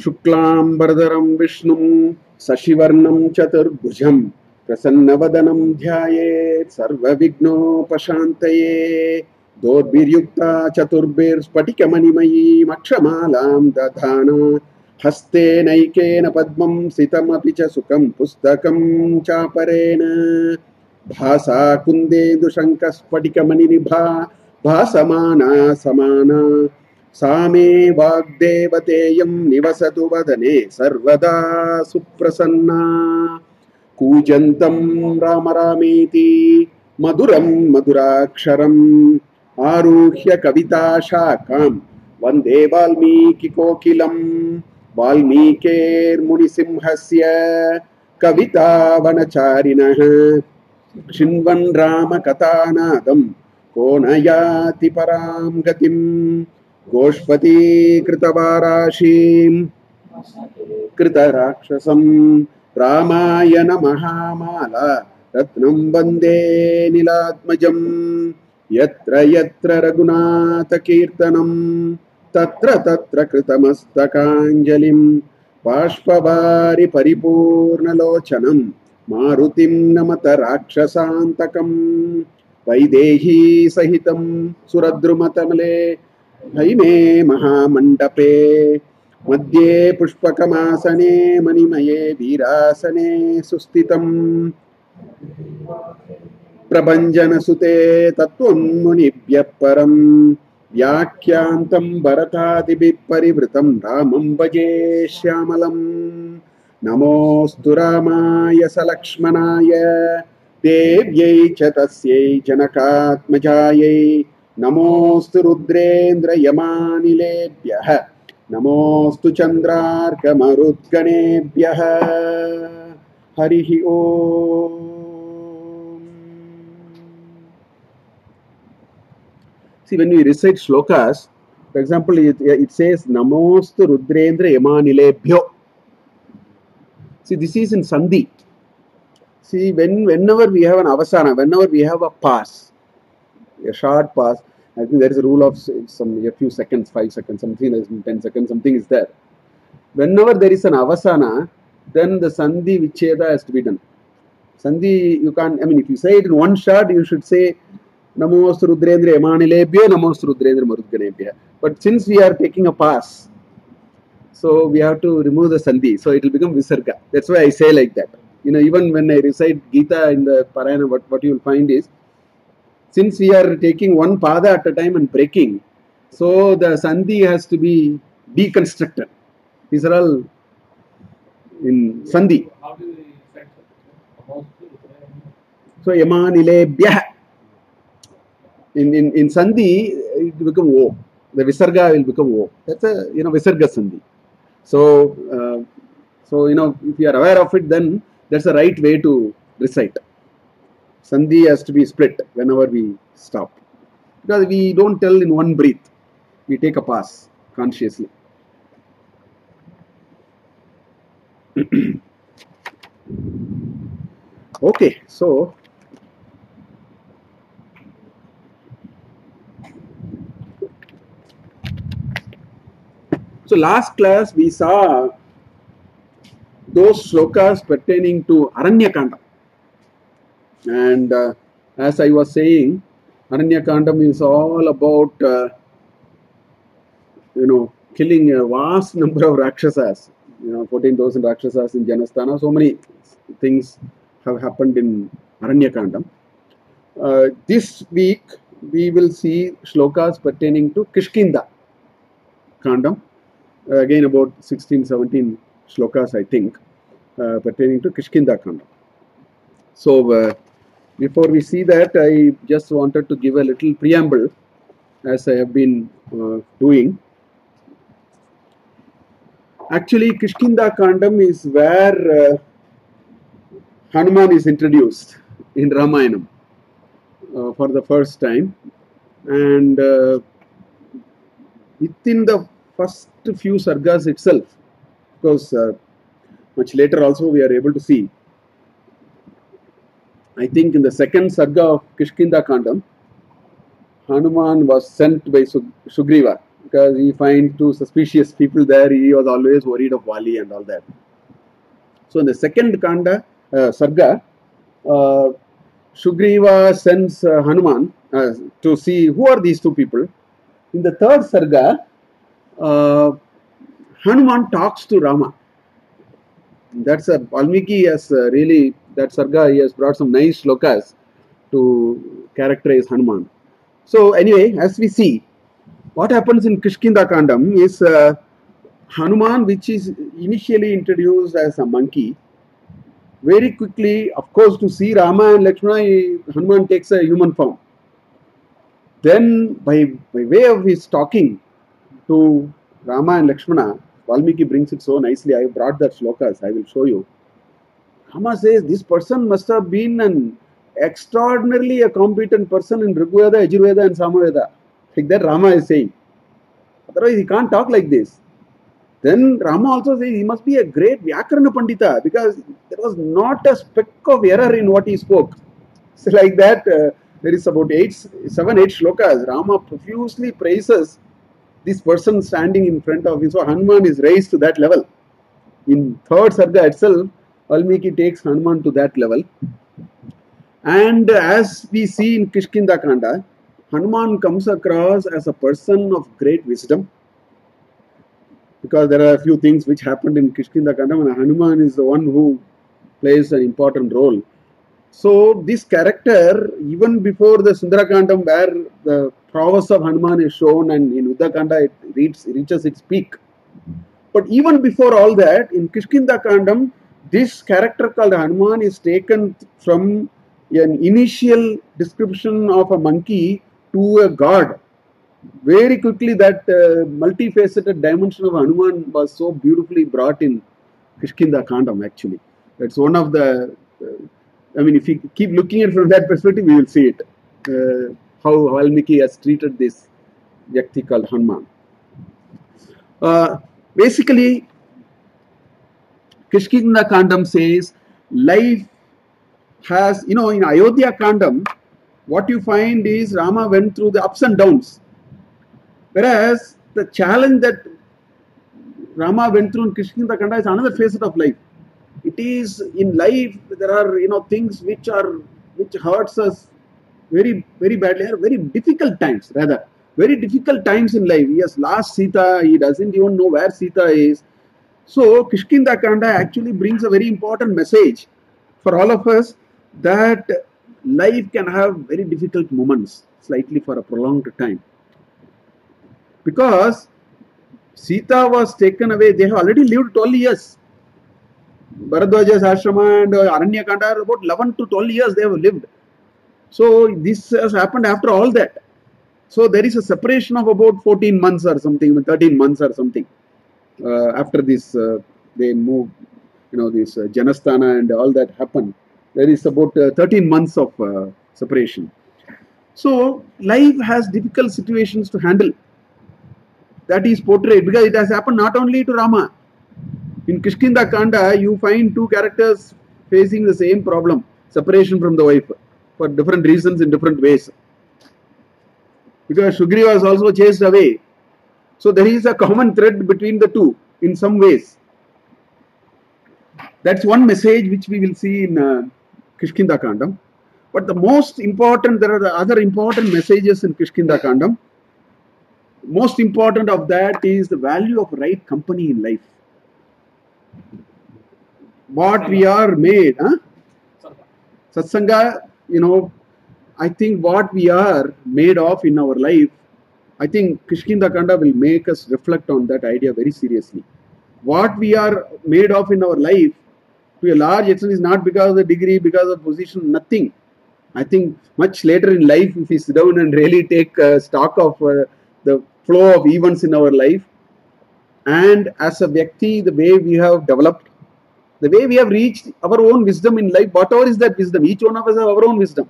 Shuklambardaram Vishnum Sashivarnam Chaturbhujam Prasannavadanam Dhyayet Sarva Vigno Pashantaye Dorbhiryukta Chaturbir Spatikamanimayi Makshamalam Dadhana Haste Naikena Padmam Sitamapicha Sukam Pustakam Chaparena Bhasa Kunde Dushankas Patikamanibha Bhasamana Samana Same Vagdevateyam Nivasatu Vadane Sarvada Suprasanna Kujantam Ramaramiti Maduram Maduraksharam Aruhya Kavita Shakam Vande Valmiki Kokilam Valmikir Munisimhasya Kavita Vanacharinaha Shinvan Rama Katanadam Konayati Param Gatim Goshpati Kritavarashim Kritarakshasam Ramayana Mahamala Ratnam Bande Nilatmajam Yatra Yatra Raghunatha Kirtanam Tatra Tatra Kritamastakāñjalim Pashpavari Paripurna Lochanam Marutim Namata Rakshasantakam Vaidehi Sahitam Suradrumatamale Haime Mahamandape Madhye Pushpakamasane Manimaye Virasane Sustitam Prabhanjana Sute Tattvam Munibhya Param Vyakyantam Bharatadibhi Parivritam Ramam Bhaje Shyamalam Namostu Ramaya Salakshmanaya Devyai Chatasyai Janakatmajayai Namostu Rudrendra Yamanilebhyah Namostu Chandrarka Marudganebhyah Harihi Om. See, when we recite slokas, for example, it says Namostu Rudrendra Yamanilebhyo. See, this is in Sandhi. See, whenever we have an avasana, whenever we have a pass, a short pass, I think there is a rule of a few seconds, 5 seconds, something is 10 seconds, something is there. Whenever there is an avasana, then the sandhi vicheda has to be done. Sandhi, you can't, I mean, if you say it in one shot, you should say Namostu Rudrendra Yamanilebhyo, Namostu Rudrendra Marudganebhya. But since we are taking a pass, so we have to remove the sandhi, so it will become visarga. That's why I say like that. You know, even when I recite Gita in the Parayana, what you will find is, since we are taking one pada at a time and breaking, so the sandhi has to be deconstructed. These are all in sandhi. So Yamanilebhyah. In sandhi, it will become O. The visarga will become O. That's a visarga sandhi. So if you are aware of it, then that's the right way to recite. Sandhi has to be split whenever we stop. Because we don't tell in one breath. We take a pass consciously. Okay, so last class we saw those slokas pertaining to Kandam. And as I was saying, Kandam is all about killing a vast number of Rakshasas. 14,000 Rakshasas in Janasthana. So many things have happened in Kandam. This week we will see slokas pertaining to Kishkinda Kandam. Again about 16, 17 slokas, I think, pertaining to Kishkinda Kandam. So before we see that, I just wanted to give a little preamble, as I have been doing. Actually, Kishkinda Kandam is where Hanuman is introduced in Ramayanam for the first time, and within the first few sargas itself, because much later also we are able to see. I think in the second sarga of Kishkinda Kandam, Hanuman was sent by Sugrīva because he finds two suspicious people there. He was always worried of Vali and all that. So in the second sarga, Sugrīva sends Hanuman to see who are these two people. In the third sarga, Hanuman talks to Rama. That's a Valmiki has really, that sarga, he has brought some nice slokas to characterize Hanuman. So anyway, as we see, what happens in Kishkindha Kandam is Hanuman, which is initially introduced as a monkey, very quickly, of course, to see Rama and Lakshmana, Hanuman takes a human form. Then, by way of his talking to Rama and Lakshmana, Valmiki brings it so nicely. I brought that slokas, I will show you. Rama says, this person must have been an extraordinarily a competent person in Rigveda, Yajurveda and Samaveda. Like that Rama is saying. Otherwise, he can't talk like this. Then Rama also says he must be a great Vyakarana Pandita because there was not a speck of error in what he spoke. So like that, there is about 7-8 slokas. Rama profusely praises this person standing in front of him. So Hanuman is raised to that level. In third sarga itself, Valmiki takes Hanuman to that level. And as we see in Kishkinda Kanda, Hanuman comes across as a person of great wisdom. Because there are a few things which happened in Kishkinda Kandam, and Hanuman is the one who plays an important role. So this character, even before the Sundarakandam, where the prowess of Hanuman is shown, and in Uddakanda it reaches its peak. But even before all that, in Kishkinda Kandam, this character called Hanuman is taken from an initial description of a monkey to a god. Very quickly, that multifaceted dimension of Hanuman was so beautifully brought in Kishkinda Kandam, actually. That's one of the, I mean, if you keep looking at it from that perspective, we will see it. How Valmiki has treated this Yakti called Hanuman. Basically, Kishkinda Kandam says, life has, in Ayodhya Kandam, what you find is Rama went through the ups and downs. Whereas the challenge that Rama went through in Kishkinda Kanda is another facet of life. It is in life there are things which hurts us very very badly. Very difficult times, rather very difficult times in life. He has lost Sita. He doesn't even know where Sita is. So Kishkinda Kanda actually brings a very important message for all of us that life can have very difficult moments, slightly for a prolonged time. Because Sita was taken away, they have already lived 12 years. Bharadwaja's ashrama and Aranyakanda are about 11 to 12 years they have lived. So this has happened after all that. So there is a separation of about 14 months or something, 13 months or something. After this, they move, this Janasthana and all that happened. There is about 13 months of separation. So life has difficult situations to handle. That is portrayed because it has happened not only to Rama. In Kishkinda Kanda, you find two characters facing the same problem, separation from the wife, for different reasons in different ways. Because Sugrīva was also chased away. So there is a common thread between the two in some ways. That's one message which we will see in Kishkinda Kandam. But the most important, there are the other important messages in Kishkinda Kandam. Most important of that is the value of right company in life. What we are made, Satsanga, I think what we are made of in our life, I think Kishkinda Kanda will make us reflect on that idea very seriously. What we are made of in our life, to a large extent, is not because of the degree, because of position, nothing. I think much later in life, if we sit down and really take stock of the flow of events in our life, and as a Vyakti, the way we have developed, the way we have reached our own wisdom in life, whatever is that wisdom, each one of us have our own wisdom.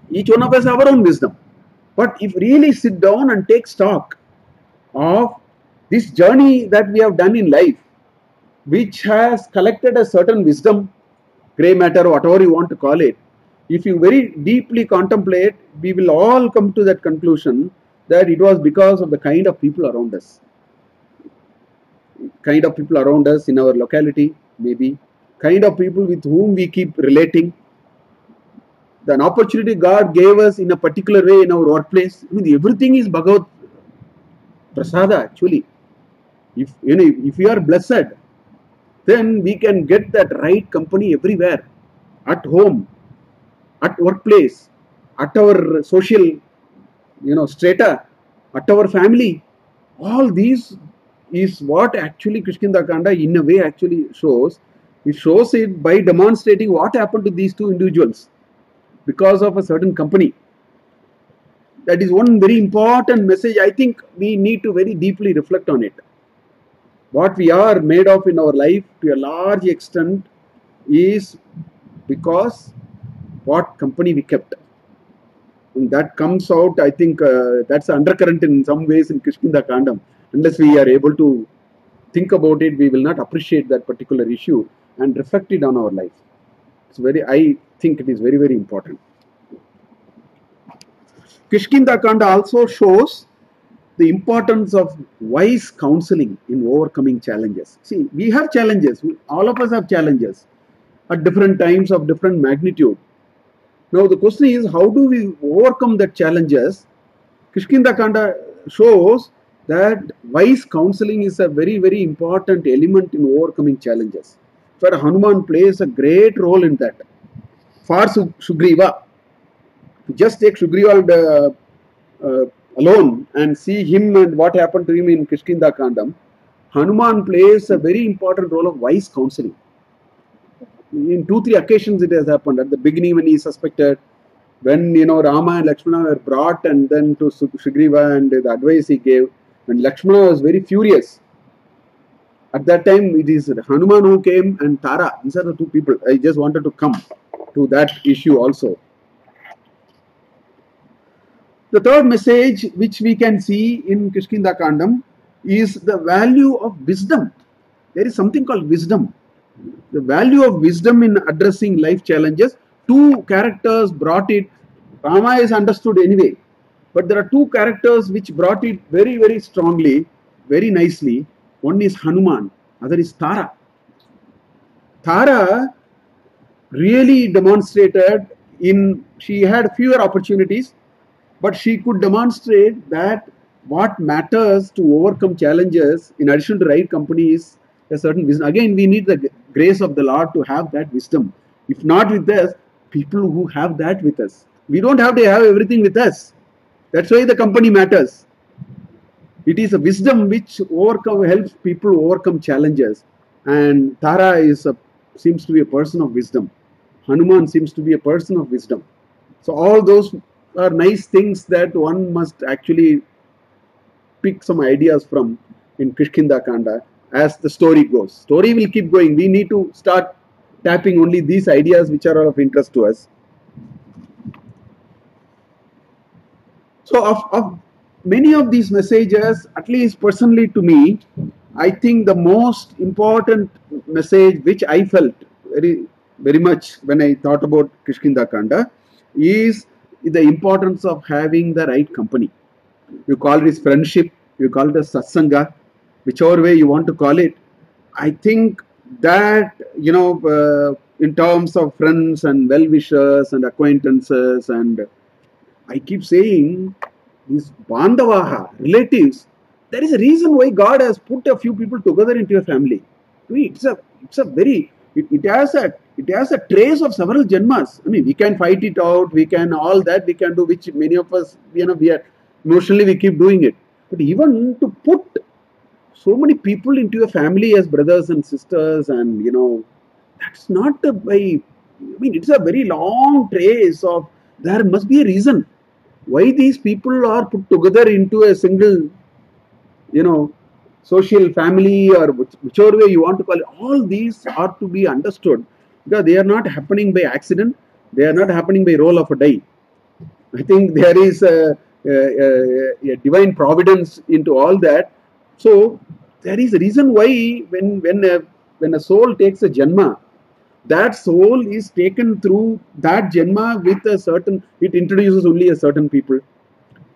Each one of us have our own wisdom. But if really sit down and take stock, of this journey that we have done in life, which has collected a certain wisdom, grey matter, whatever you want to call it. If you very deeply contemplate, we will all come to that conclusion that it was because of the kind of people around us. Kind of people around us in our locality, maybe. Kind of people with whom we keep relating. The opportunity God gave us in a particular way in our workplace. I mean, everything is Bhagavad Prasada actually. If you are blessed, then we can get that right company everywhere. At home, at workplace, at our social, strata, at our family. All these is what actually Kishkinda Kanda in a way actually shows. It shows it by demonstrating what happened to these two individuals because of a certain company. That is one very important message. I think we need to very deeply reflect on it. What we are made of in our life to a large extent is because what company we kept. And that comes out, I think that's undercurrent in some ways in Kishkindha Kandam. Unless we are able to think about it, we will not appreciate that particular issue and reflect it on our life. I think it is very, very important. Kishkindha Kanda also shows the importance of wise counseling in overcoming challenges. See, we have challenges. All of us have challenges at different times of different magnitude. Now the question is, how do we overcome the challenges? Kishkindha Kanda shows that wise counseling is a very, very important element in overcoming challenges. For Hanuman plays a great role in that. For Sugrīva, just take Sugrīva alone and see him and what happened to him in Kishkindha Kandam. Hanuman plays a very important role of wise counseling. In 2-3 occasions it has happened. At the beginning when he suspected, when Rama and Lakshmana were brought and then to Sugrīva and the advice he gave, and Lakshmana was very furious. At that time it is Hanuman who came and Tara. These are the two people. I just wanted to come to that issue also. The third message which we can see in Kishkindha Kandam is the value of wisdom. There is something called wisdom. The value of wisdom in addressing life challenges. Two characters brought it. Rama is understood anyway. But there are two characters which brought it very, very strongly, very nicely. One is Hanuman, other is Tara. Tara really demonstrated she had fewer opportunities, but she could demonstrate that what matters to overcome challenges, in addition to right company, is a certain wisdom. Again, we need the grace of the Lord to have that wisdom. If not with us, people who have that with us. We don't have to have everything with us. That's why the company matters. It is a wisdom which helps people overcome challenges. And Tara seems to be a person of wisdom. Hanuman seems to be a person of wisdom. So all those are nice things that one must actually pick some ideas from in Kishkindha Kanda as the story goes. Story will keep going. We need to start tapping only these ideas which are of interest to us. So of many of these messages, at least personally to me, I think the most important message which I felt very, very much when I thought about Kishkindha Kanda is the importance of having the right company. You call it friendship, you call it a satsanga, whichever way you want to call it. I think that, in terms of friends and well-wishers and acquaintances, and I keep saying these bandavaha, relatives, there is a reason why God has put a few people together into a family. I mean, it has a trace of several janmas. I mean, we can fight it out, we can do, which many of us, we are emotionally we keep doing it. But even to put so many people into a family as brothers and sisters, and that's not it's a very long trace of, there must be a reason why these people are put together into a single, social family, or whichever way you want to call it. All these are to be understood, because they are not happening by accident. They are not happening by roll of a die. I think there is a divine providence into all that. So there is a reason why when a soul takes a janma, that soul is taken through that janma with a certain. It introduces only a certain people.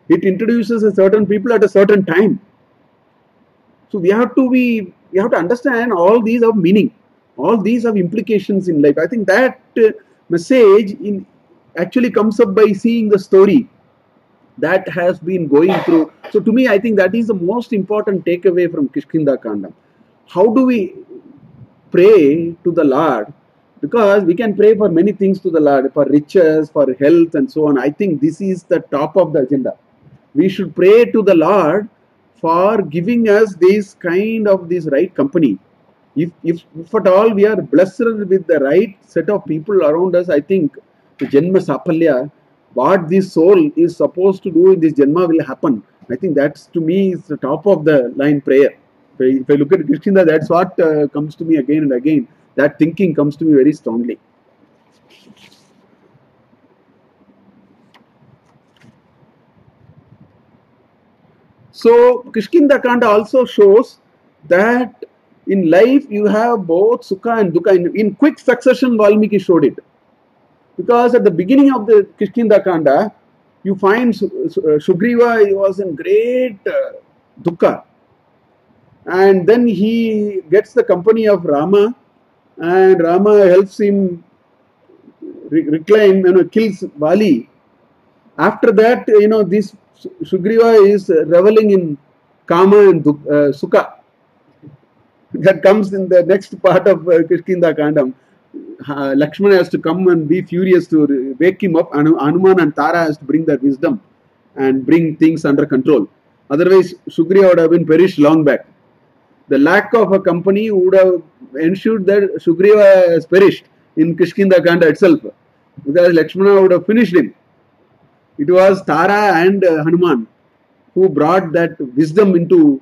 It introduces a certain people at a certain time. So we have to understand all these have meaning, all these have implications in life. I think that message actually comes up by seeing the story that has been going through. So to me, I think that is the most important takeaway from Kishkinda Kandam. How do we pray to the Lord? Because we can pray for many things to the Lord, for riches, for health, and so on. I think this is the top of the agenda. We should pray to the Lord for giving us this right company. If at all we are blessed with the right set of people around us, I think the Janma Sapalya, what this soul is supposed to do in this Janma will happen. I think that's, to me, is the top of the line prayer. If I look at Kishkinda, that's what comes to me again and again. That thinking comes to me very strongly. So Kishkinda Kanda also shows that in life you have both Sukha and Dukkha. In quick succession, Valmiki showed it. Because at the beginning of the Kishkinda Kanda, you find Sugrīva was in great Dukkha. And then he gets the company of Rama, and Rama helps him reclaim, kills Vali. After that, this Sugrīva is reveling in Kama and Sukha. That comes in the next part of Kishkinda Kandam. Lakshmana has to come and be furious to wake him up. Hanuman and Tara has to bring their wisdom and bring things under control. Otherwise, Sugrīva would have been perished long back. The lack of a company would have ensured that Sugrīva has perished in Kishkinda Kanda itself, because Lakshmana would have finished him. It was Tara and Hanuman who brought that wisdom into.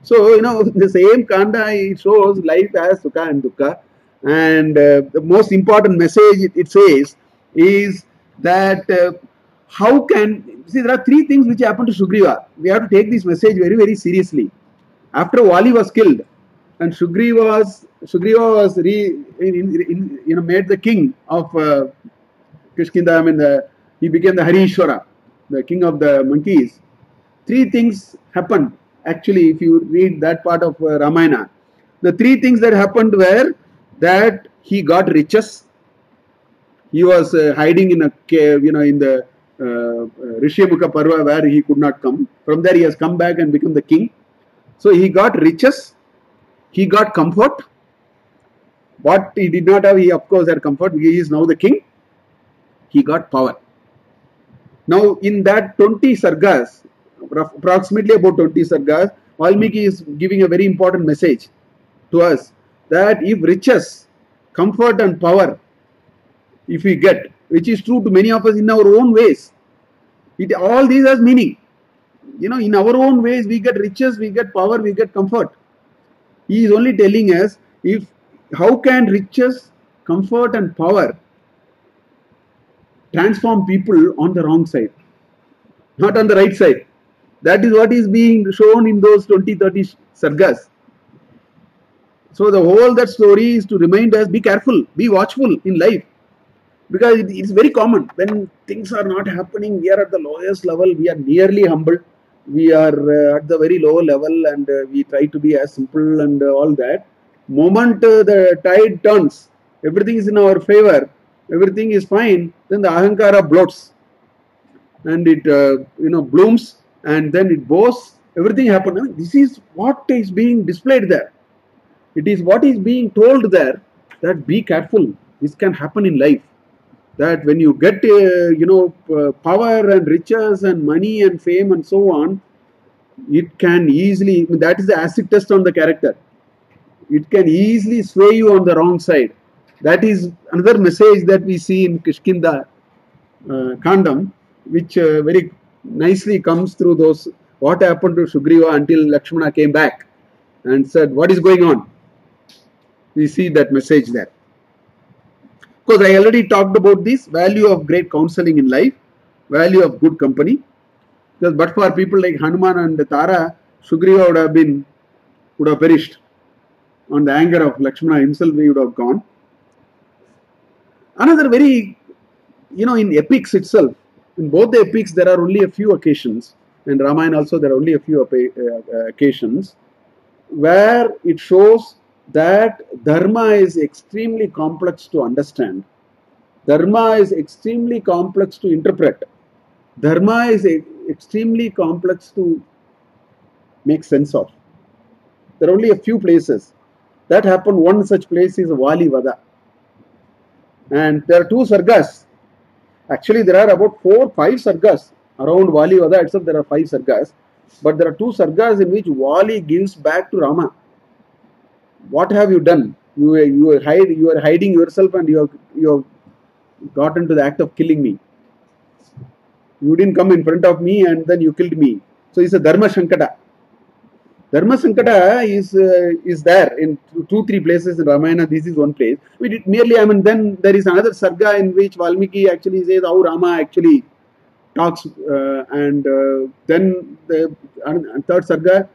So, the same Kanda, it shows life as Sukha and Dukkha. And the most important message it says is that how can. See, there are three things which happened to Sugrīva. We have to take this message very, very seriously. After Vali was killed, and Sugrīva was made the king of Kishkinda. He became the Harishwara, the king of the monkeys. Three things happened. Actually, if you read that part of Ramayana, the three things that happened were that he got riches. He was hiding in a cave, in the Rishyamukha Parva, where he could not come. From there, he has come back and become the king. So he got riches, he got comfort. What he did not have, he of course had comfort. He is now the king. He got power. Now in that 20 sargas, approximately about 20 sargas, Valmiki is giving a very important message to us, that if riches, comfort and power, if we get, which is true to many of us in our own ways, all these has meaning. In our own ways, we get riches, we get power, we get comfort. He is only telling us, how can riches, comfort and power transform people on the wrong side, not on the right side. That is what is being shown in those 20-30 sargas. So the whole that story is to remind us, be careful, be watchful in life. Because it's very common, when things are not happening, we are at the lowest level, we are nearly humble. We are at the very low level, and we try to be as simple and all that. Moment the tide turns, everything is in our favor, everything is fine, then the ahankara bloats and it blooms, and then it boasts. Everything happens. This is what is being displayed there. It is what is being told there, that be careful. This can happen in life. That when you get power and riches and money and fame and so on, it can easily, that is the acid test on the character. It can easily sway you on the wrong side. That is another message that we see in Kishkinda Kandam, which very nicely comes through those, what happened to Sugrīva until Lakshmana came back and said, what is going on? We see that message there. Because I already talked about this value of great counseling in life, value of good company. Because but for people like Hanuman and Tara, Sugrīva would have perished. On the anger of Lakshmana himself, he would have gone. Another very, in epics itself, in both the epics there are only a few occasions, and Ramayana also there are only a few occasions where it shows that dharma is extremely complex to understand. Dharma is extremely complex to interpret. Dharma is extremely complex to make sense of. There are only a few places. That happened. One such place is Vali Vada. And there are 2 sargas. Actually, there are about 4 or 5 sargas. Around Vali Vada itself, there are 5 sargas. But there are 2 sargas in which Vali gives back to Rama. What have you done? You are hiding yourself, and you have got into the act of killing me. You didn't come in front of me, and then you killed me. So it's a Dharma Shankata. Dharma Sankata is there in 2-3 places in Ramayana. This is one place. Then there is another sarga in which Valmiki actually says how Rama actually talks, and then the third sarga,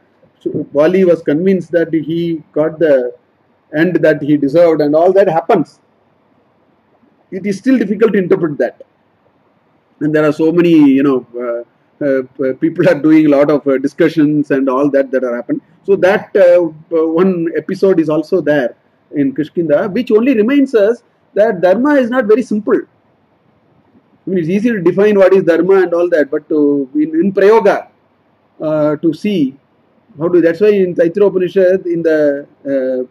Vali was convinced that he got the end that he deserved, and all that happens. It is still difficult to interpret that, and there are so many, people are doing a lot of discussions and all that are happened. So that one episode is also there in Kishkinda, which only reminds us that dharma is not very simple. I mean, it's easy to define what is dharma and all that, but in prayoga, to see how to. That's why in Taitra Upanishad, in the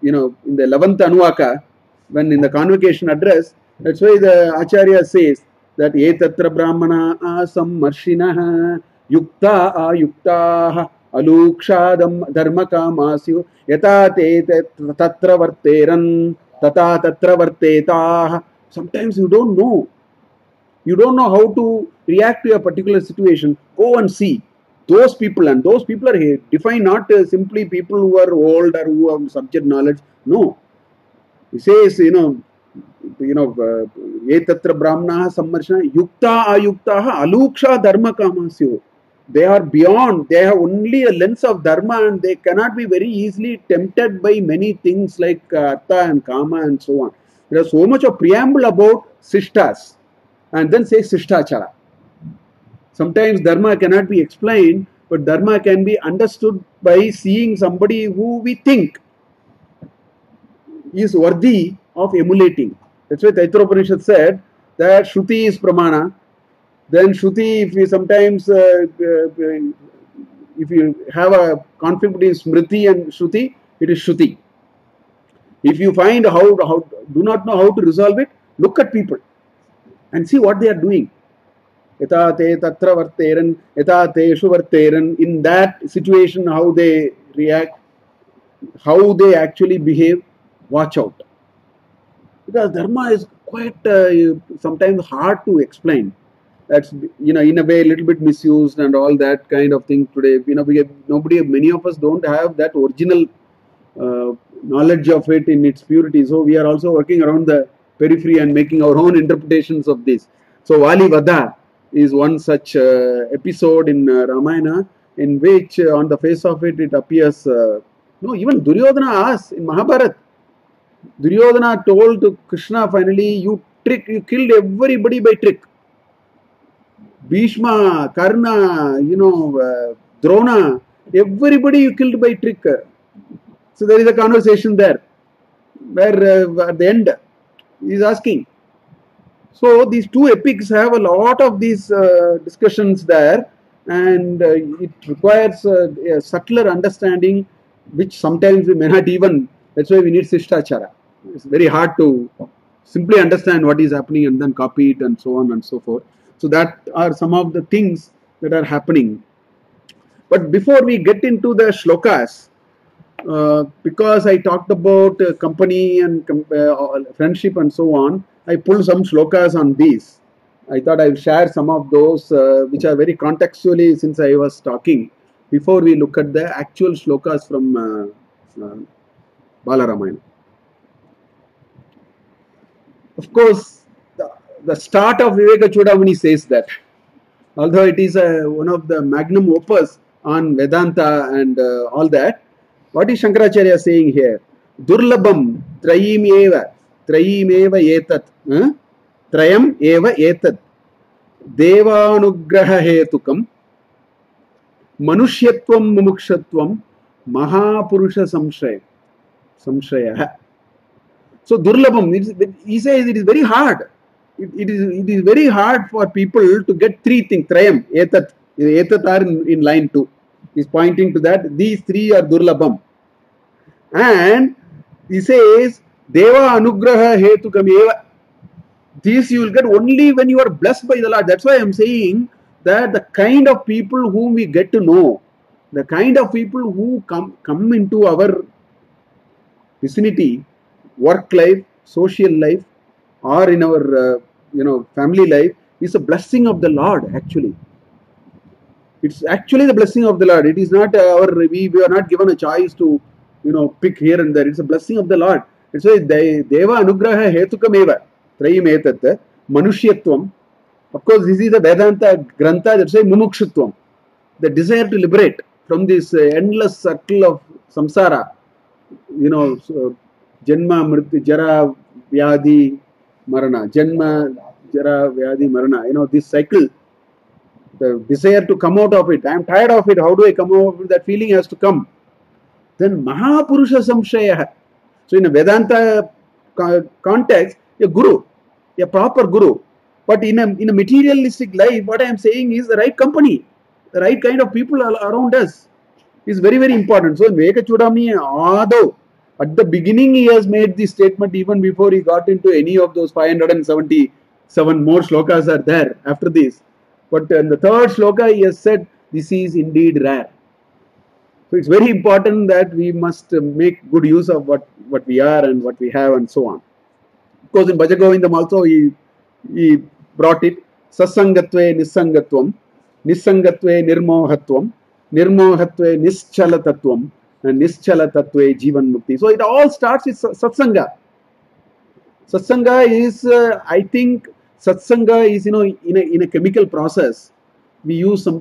in the 11th Anuvaka, when in the convocation address, that's why the Acharya says that etatra brahmana asam marshinaha yukta ayuktaha alukshadam dharma kamasyu yata te tatra varteran tata tatra vartetah. Sometimes you don't know. You don't know how to react to a particular situation. Go and see those people, and those people are here. Define not simply people who are old or who have subject knowledge. No, he says etatra brahmana sammarshana yukta ayuktaha aluksha dharma kamasyo. They are beyond. They have only a lens of dharma, and they cannot be very easily tempted by many things like artha and kama and so on. There is so much of preamble about sishtas, and then say sishtachara. Sometimes dharma cannot be explained, but dharma can be understood by seeing somebody who we think is worthy of emulating. That's why Taitra Upanishad said that Shruti is Pramana. Then Shruti, if you sometimes, if you have a conflict between Smriti and Shruti, it is Shruti. If you find do not know how to resolve it, look at people and see what they are doing. Yata te tatra varteran, yata te eshu varteran. In that situation, how they react, how they actually behave, watch out. Because dharma is quite sometimes hard to explain. That's in a way a little bit misused and all that kind of thing today. Many of us don't have that original knowledge of it in its purity. So we are also working around the periphery and making our own interpretations of this. So Vali Vada is one such episode in Ramayana in which on the face of it appears. Even Duryodhana asks in Mahabharata. Duryodhana told to Krishna finally, you killed everybody by trick. Bhishma, Karna, Drona, everybody you killed by trick. So there is a conversation there where at the end he is asking. So these 2 epics have a lot of these discussions there, and it requires a subtler understanding, which sometimes we may not even. That's why we need Sishtachara. It's very hard to simply understand what is happening and then copy it and so on and so forth. So that are some of the things that are happening. But before we get into the shlokas, because I talked about company and friendship and so on, I pulled some shlokas on these. I thought I will share some of those which are very contextually since I was talking, before we look at the actual shlokas from Bala Ramayana. Of course, the start of Viveka Chudamani says that although it is one of the magnum opus on Vedanta and all that. What is Shankaracharya saying here? Durlabam trayim eva etat. Trayam eva etat. Devanugraha hetukam. Manushyatvam mumukshatvam. Mahapurusha samshaya. So Durlabam, he says it is very hard. It is very hard for people to get three things. Trayam, etat. Etat are in line 2. He's pointing to that. These three are Durlabam. And he says, Deva Anugraha Hetukam Eva. This you will get only when you are blessed by the Lord. That's why I am saying that the kind of people whom we get to know, the kind of people who come into our vicinity, work life, social life, or in our family life, is a blessing of the Lord actually. It's actually the blessing of the Lord. It is not we are not given a choice to pick here and there. It's a blessing of the Lord. It's why Deva Anugraha Hetukam Eva Trayim Etat Manushyatvam. Of course, this is a Vedanta Grantha. That's why Mumukshutvam, the desire to liberate from this endless circle of samsara. Janma, Mrityu, Jara, Vyadhi, Marana. Janma, Jara, Vyadhi, Marana. This cycle. The desire to come out of it. I am tired of it. How do I come out of it? That feeling has to come. Then Mahapurusha Samshaya. So in a Vedanta context, a guru, a proper guru. But in a materialistic life, what I am saying is the right company, the right kind of people around us is very, very important. So in Vekachudami, although at the beginning he has made this statement even before he got into any of those 577 more slokas are there after this. But in the third sloka, he has said, this is indeed rare. So it's very important that we must make good use of what we are and what we have and so on. Of course, in Bhajagovindam also, he brought it. Sasangatve nissangatvam, nissangatve nirmohatvam, nirmohatve nischalatatvam, and nischalatatve jivan mukti. So it all starts with satsanga. Satsanga is, I think, Satsanga is, in a chemical process, we use a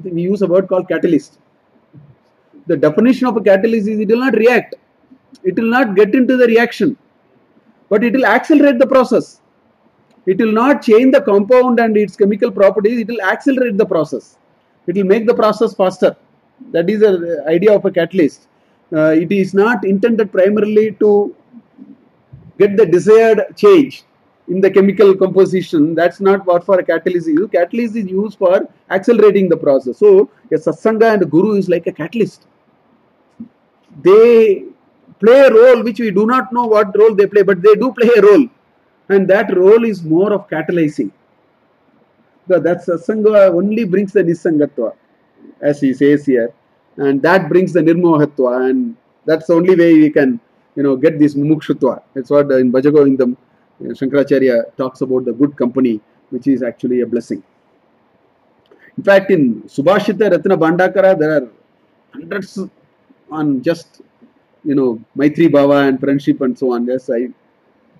word called catalyst. The definition of a catalyst is it will not react. It will not get into the reaction. But it will accelerate the process. It will not change the compound and its chemical properties. It will accelerate the process. It will make the process faster. That is the idea of a catalyst. It is not intended primarily to get the desired change in the chemical composition. That's not what for a catalyst is used. Catalyst is used for accelerating the process. So a satsanga and a guru is like a catalyst. They play a role which we do not know what role they play, but they do play a role, and that role is more of catalyzing. That satsanga only brings the nissangatva, as he says here, and that brings the nirmohatva, and that's the only way we can get this mumukshutva. That's what in Bhajagovindam Shankaracharya talks about the good company, which is actually a blessing. In fact, in Subhashita Ratna Bhandakara, there are hundreds on just, Maitri Bhava and friendship and so on. Yes, I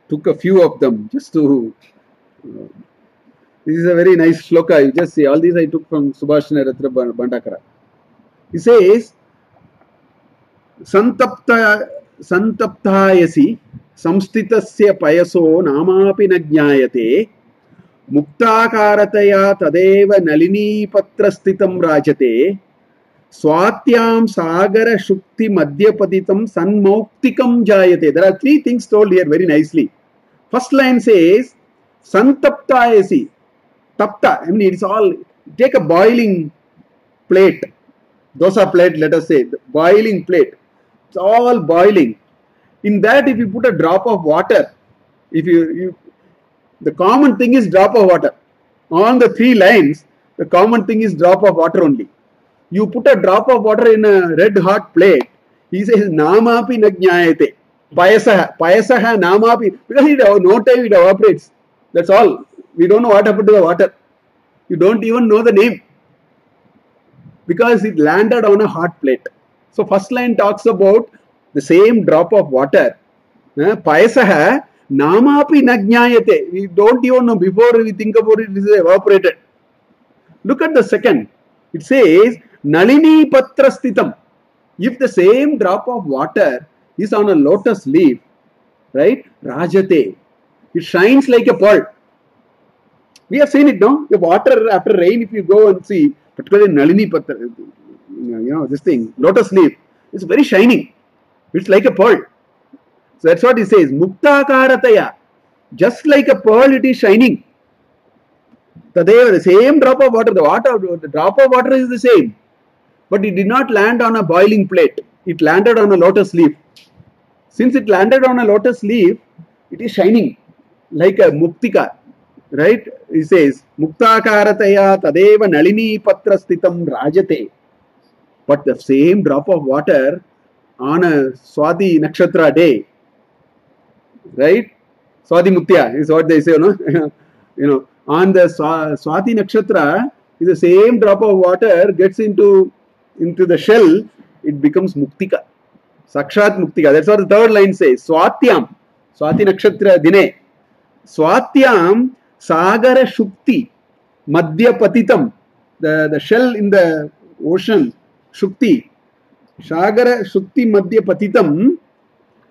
took a few of them just to, this is a very nice sloka. You just see, all these I took from Subhashita Ratna Bhandakara. He says, Santaptayasi samstitasya payaso namapi na jnayate muktakarataya tadeva nalini patrastitam rajate swatyam sagara shukti madhyapatitam sanmauktikam jayate. There are three things told here very nicely. First line says santaptayasi. Tapta, it's all, take a boiling plate, dosa plate, let us say, the boiling plate. It's all boiling. In that, if you put a drop of water, the common thing is drop of water. On the three lines, the common thing is drop of water only. You put a drop of water in a red hot plate, he says, Namapi najñayate. Payasaha namapi. Because no time it evaporates. That's all. We don't know what happened to the water. You don't even know the name. Because it landed on a hot plate. So first line talks about the same drop of water. Payasaha namapi najñayate. We don't even know. Before we think about it, this is evaporated. Look at the second. It says, Nalini Patra Sthitam. If the same drop of water is on a lotus leaf, right? Rajate. It shines like a pearl. We have seen it, no? The water after rain, if you go and see, particularly Nalini Patra, this thing, lotus leaf, it's very shining. It's like a pearl. So that's what he says. Mukta karataya. Just like a pearl, it is shining. The same drop of water, the drop of water is the same. But it did not land on a boiling plate. It landed on a lotus leaf. Since it landed on a lotus leaf, it is shining like a muktika. Right? He says, Mukta karataya tadeva nalini patra sthitam rajate. But the same drop of water on a Swati Nakshatra day, right? Swati Mutya is what they say, no? On the Swati Nakshatra, the same drop of water gets into the shell, it becomes Muktika. Sakshat Muktika. That's what the third line says. Swatyam. Swati Nakshatra Dine. Swatyam Sagara Shukti. Madhya Patitam. The shell in the ocean. Shukti. Sagara Shukti Madhya Patitam.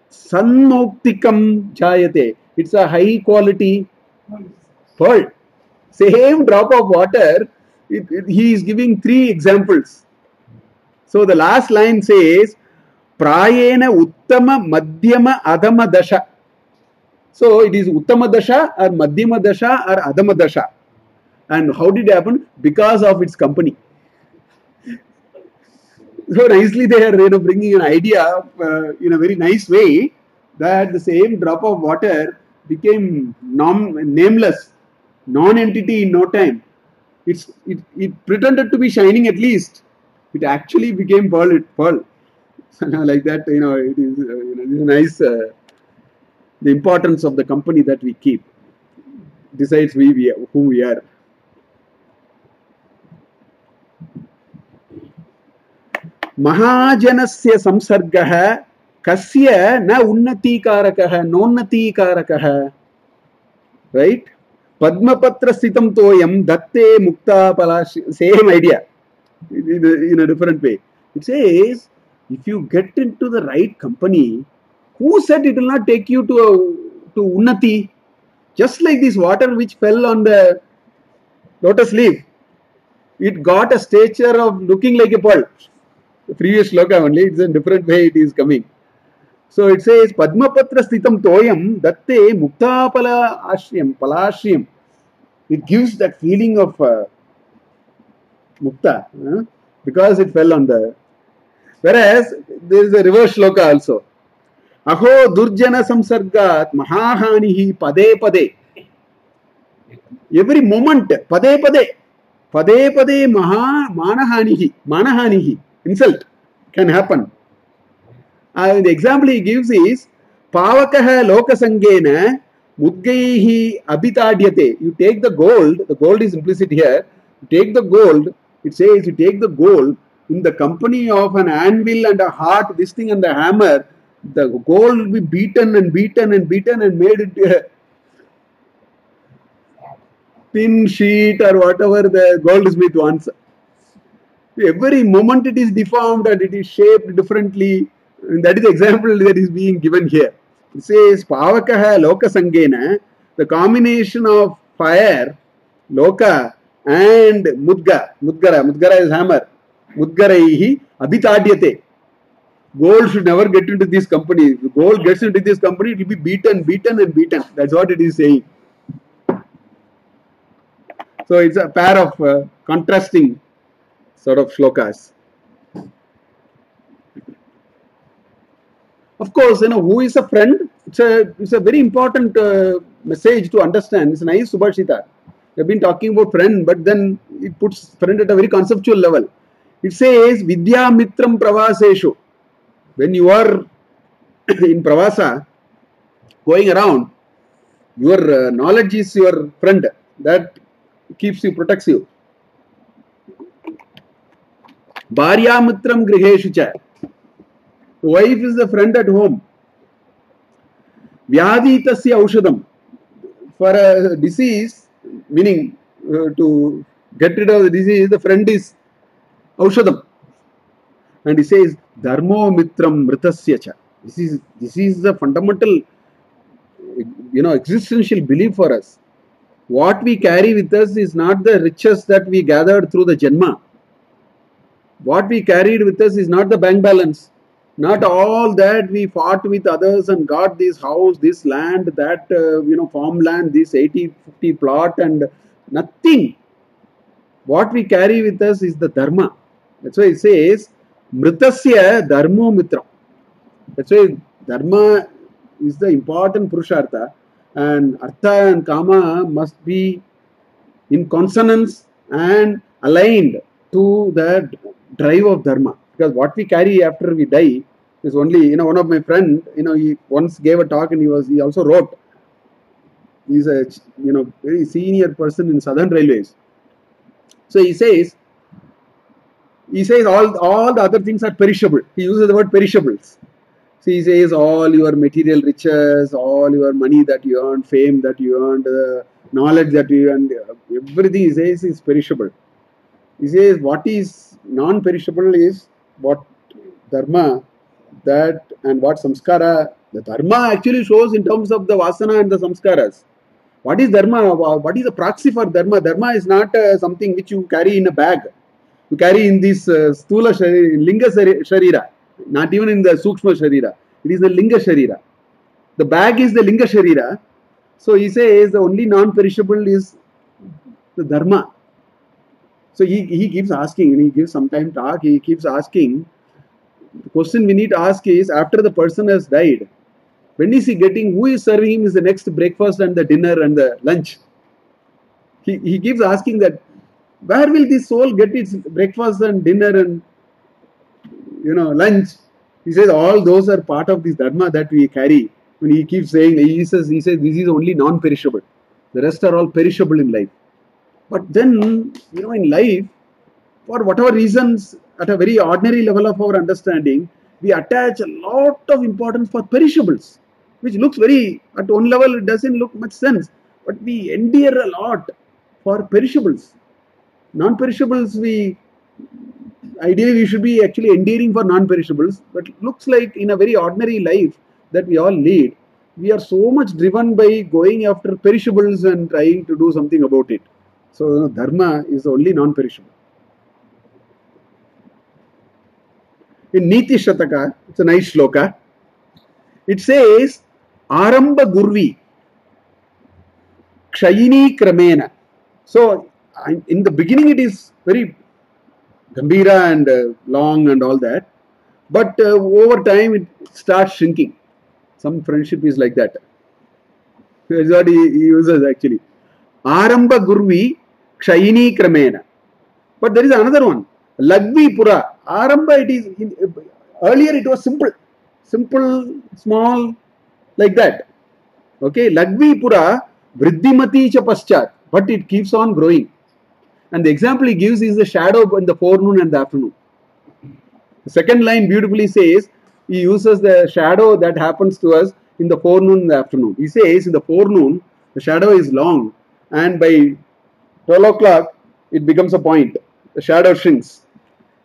Sanmoktikam Jayate. It's a high quality pearl. Same drop of water. He is giving 3 examples. So the last line says, Prayena Uttama Madhyama Adama Dasha. So it is Uttama Dasha or Madhyama Dasha or Adama Dasha. And how did it happen? Because of its company. So nicely they are bringing an idea in a very nice way that the same drop of water became nameless, non-entity in no time. It pretended to be shining at least. It actually became pearl. Like that, it is, it is nice. The importance of the company that we keep decides who we are. Mahajanasya samsargaha kasya na unnatikarakaha nonnatikarakaha. Right? Padmapatra sthitam toyam datte mukta palashi. Same idea in a different way. It says, if you get into the right company, who said it will not take you to unnati? Just like this water which fell on the lotus leaf, it got a stature of looking like a pearl. The previous sloka only, it's a different way it is coming. So it says, Padmapatra sthitam toyam datte muktapala ashriyam, palashriyam. It gives that feeling of mukta, because it fell on the... Whereas, there is a reverse sloka also. Aho durjana samsargat mahahanihi pade pade. Every moment, pade pade. Pade pade manahanihi. Insult can happen. The example he gives is Pavakaha lokasangena mudgaihi abhitadyate. You take the gold is implicit here. You take the gold, it says you take the gold in the company of an anvil and a heart, this thing and the hammer, the gold will be beaten and made into a thin sheet or whatever the goldsmith wants. Every moment it is deformed and it is shaped differently. And that is the example that is being given here. It says, Pavakaha lokasangena, the combination of fire, loka, and mudgara is hammer, mudgaraihi abhitadyate. Gold should never get into this company. If gold gets into this company, it will be beaten. That's what it is saying. So it's a pair of contrasting sort of slokas. Of course, who is a friend? It's a very important message to understand. It's a nice Subhashita. We've been talking about friend, but then it puts friend at a very conceptual level. It says, Vidya Mitram Pravaseshu. When you are in Pravasa, going around, your knowledge is your friend. That keeps you, protects you. Bharya Mitram Griheshu cha. Wife is the friend at home. Vyadhi tasya aushadam. For a disease, meaning to get rid of the disease, the friend is Aushadam. And he says, Dharmo Mitram Mritasya cha. This is the fundamental, existential belief for us. What we carry with us is not the riches that we gathered through the Janma. What we carried with us is not the bank balance. Not all that we fought with others and got this house, this land, that, farmland, this 80-50 plot and nothing. What we carry with us is the Dharma. That's why it says, Mritasya Dharmo Mitra. That's why Dharma is the important Purushartha, and Artha and Kama must be in consonance and aligned to the drive of Dharma. Because what we carry after we die is only, one of my friend, he once gave a talk and he also wrote. He's a, very senior person in Southern Railways. So he says all the other things are perishable. He uses the word perishables. So he says all your material riches, all your money that you earned, fame that you earned, knowledge that you earned, everything he says is perishable. He says what is non-perishable is what Dharma, that and what samskara. The Dharma actually shows in terms of the vasana and the samskaras. What is Dharma? What is the proxy for Dharma? Dharma is not something which you carry in a bag. You carry in this stula sharira, linga sharira, not even in the sukshma sharira. It is the linga sharira. The bag is the linga sharira. So he says the only non-perishable is the Dharma. So he keeps asking, and he gives some time talk, he keeps asking, the question we need to ask is, after the person has died, when is he getting, who is serving him is the next breakfast and the dinner and the lunch? He keeps asking that, where will this soul get its breakfast and dinner and, lunch? He says all those are part of this Dharma that we carry. When he keeps saying, he says this is only non-perishable. The rest are all perishable in life. But then, in life, for whatever reasons, at a very ordinary level of our understanding, we attach a lot of importance for perishables, which looks very, at one level, it doesn't look much sense. But we endear a lot for perishables. Non-perishables, ideally we should be actually endearing for non-perishables, but it looks like in a very ordinary life that we all lead, we are so much driven by going after perishables and trying to do something about it. So Dharma is only non-perishable. In Niti Shataka, it's a nice sloka, it says, Aramba Gurvi, Kshayini Kramena. So, in the beginning it is very Gambira and long and all that, but over time it starts shrinking. Some friendship is like that. That's what he uses actually. Aramba Gurvi Kshayini Kramena. But there is another one. Lagvi Pura. Aramba, earlier it was simple, small, like that. Okay, Lagvi Pura Vriddhimati cha Paschat. But it keeps on growing. And the example he gives is the shadow in the forenoon and the afternoon. The second line beautifully says, he uses the shadow that happens to us in the forenoon and the afternoon. He says in the forenoon, the shadow is long, and by 12 o'clock, it becomes a point. The shadow shrinks.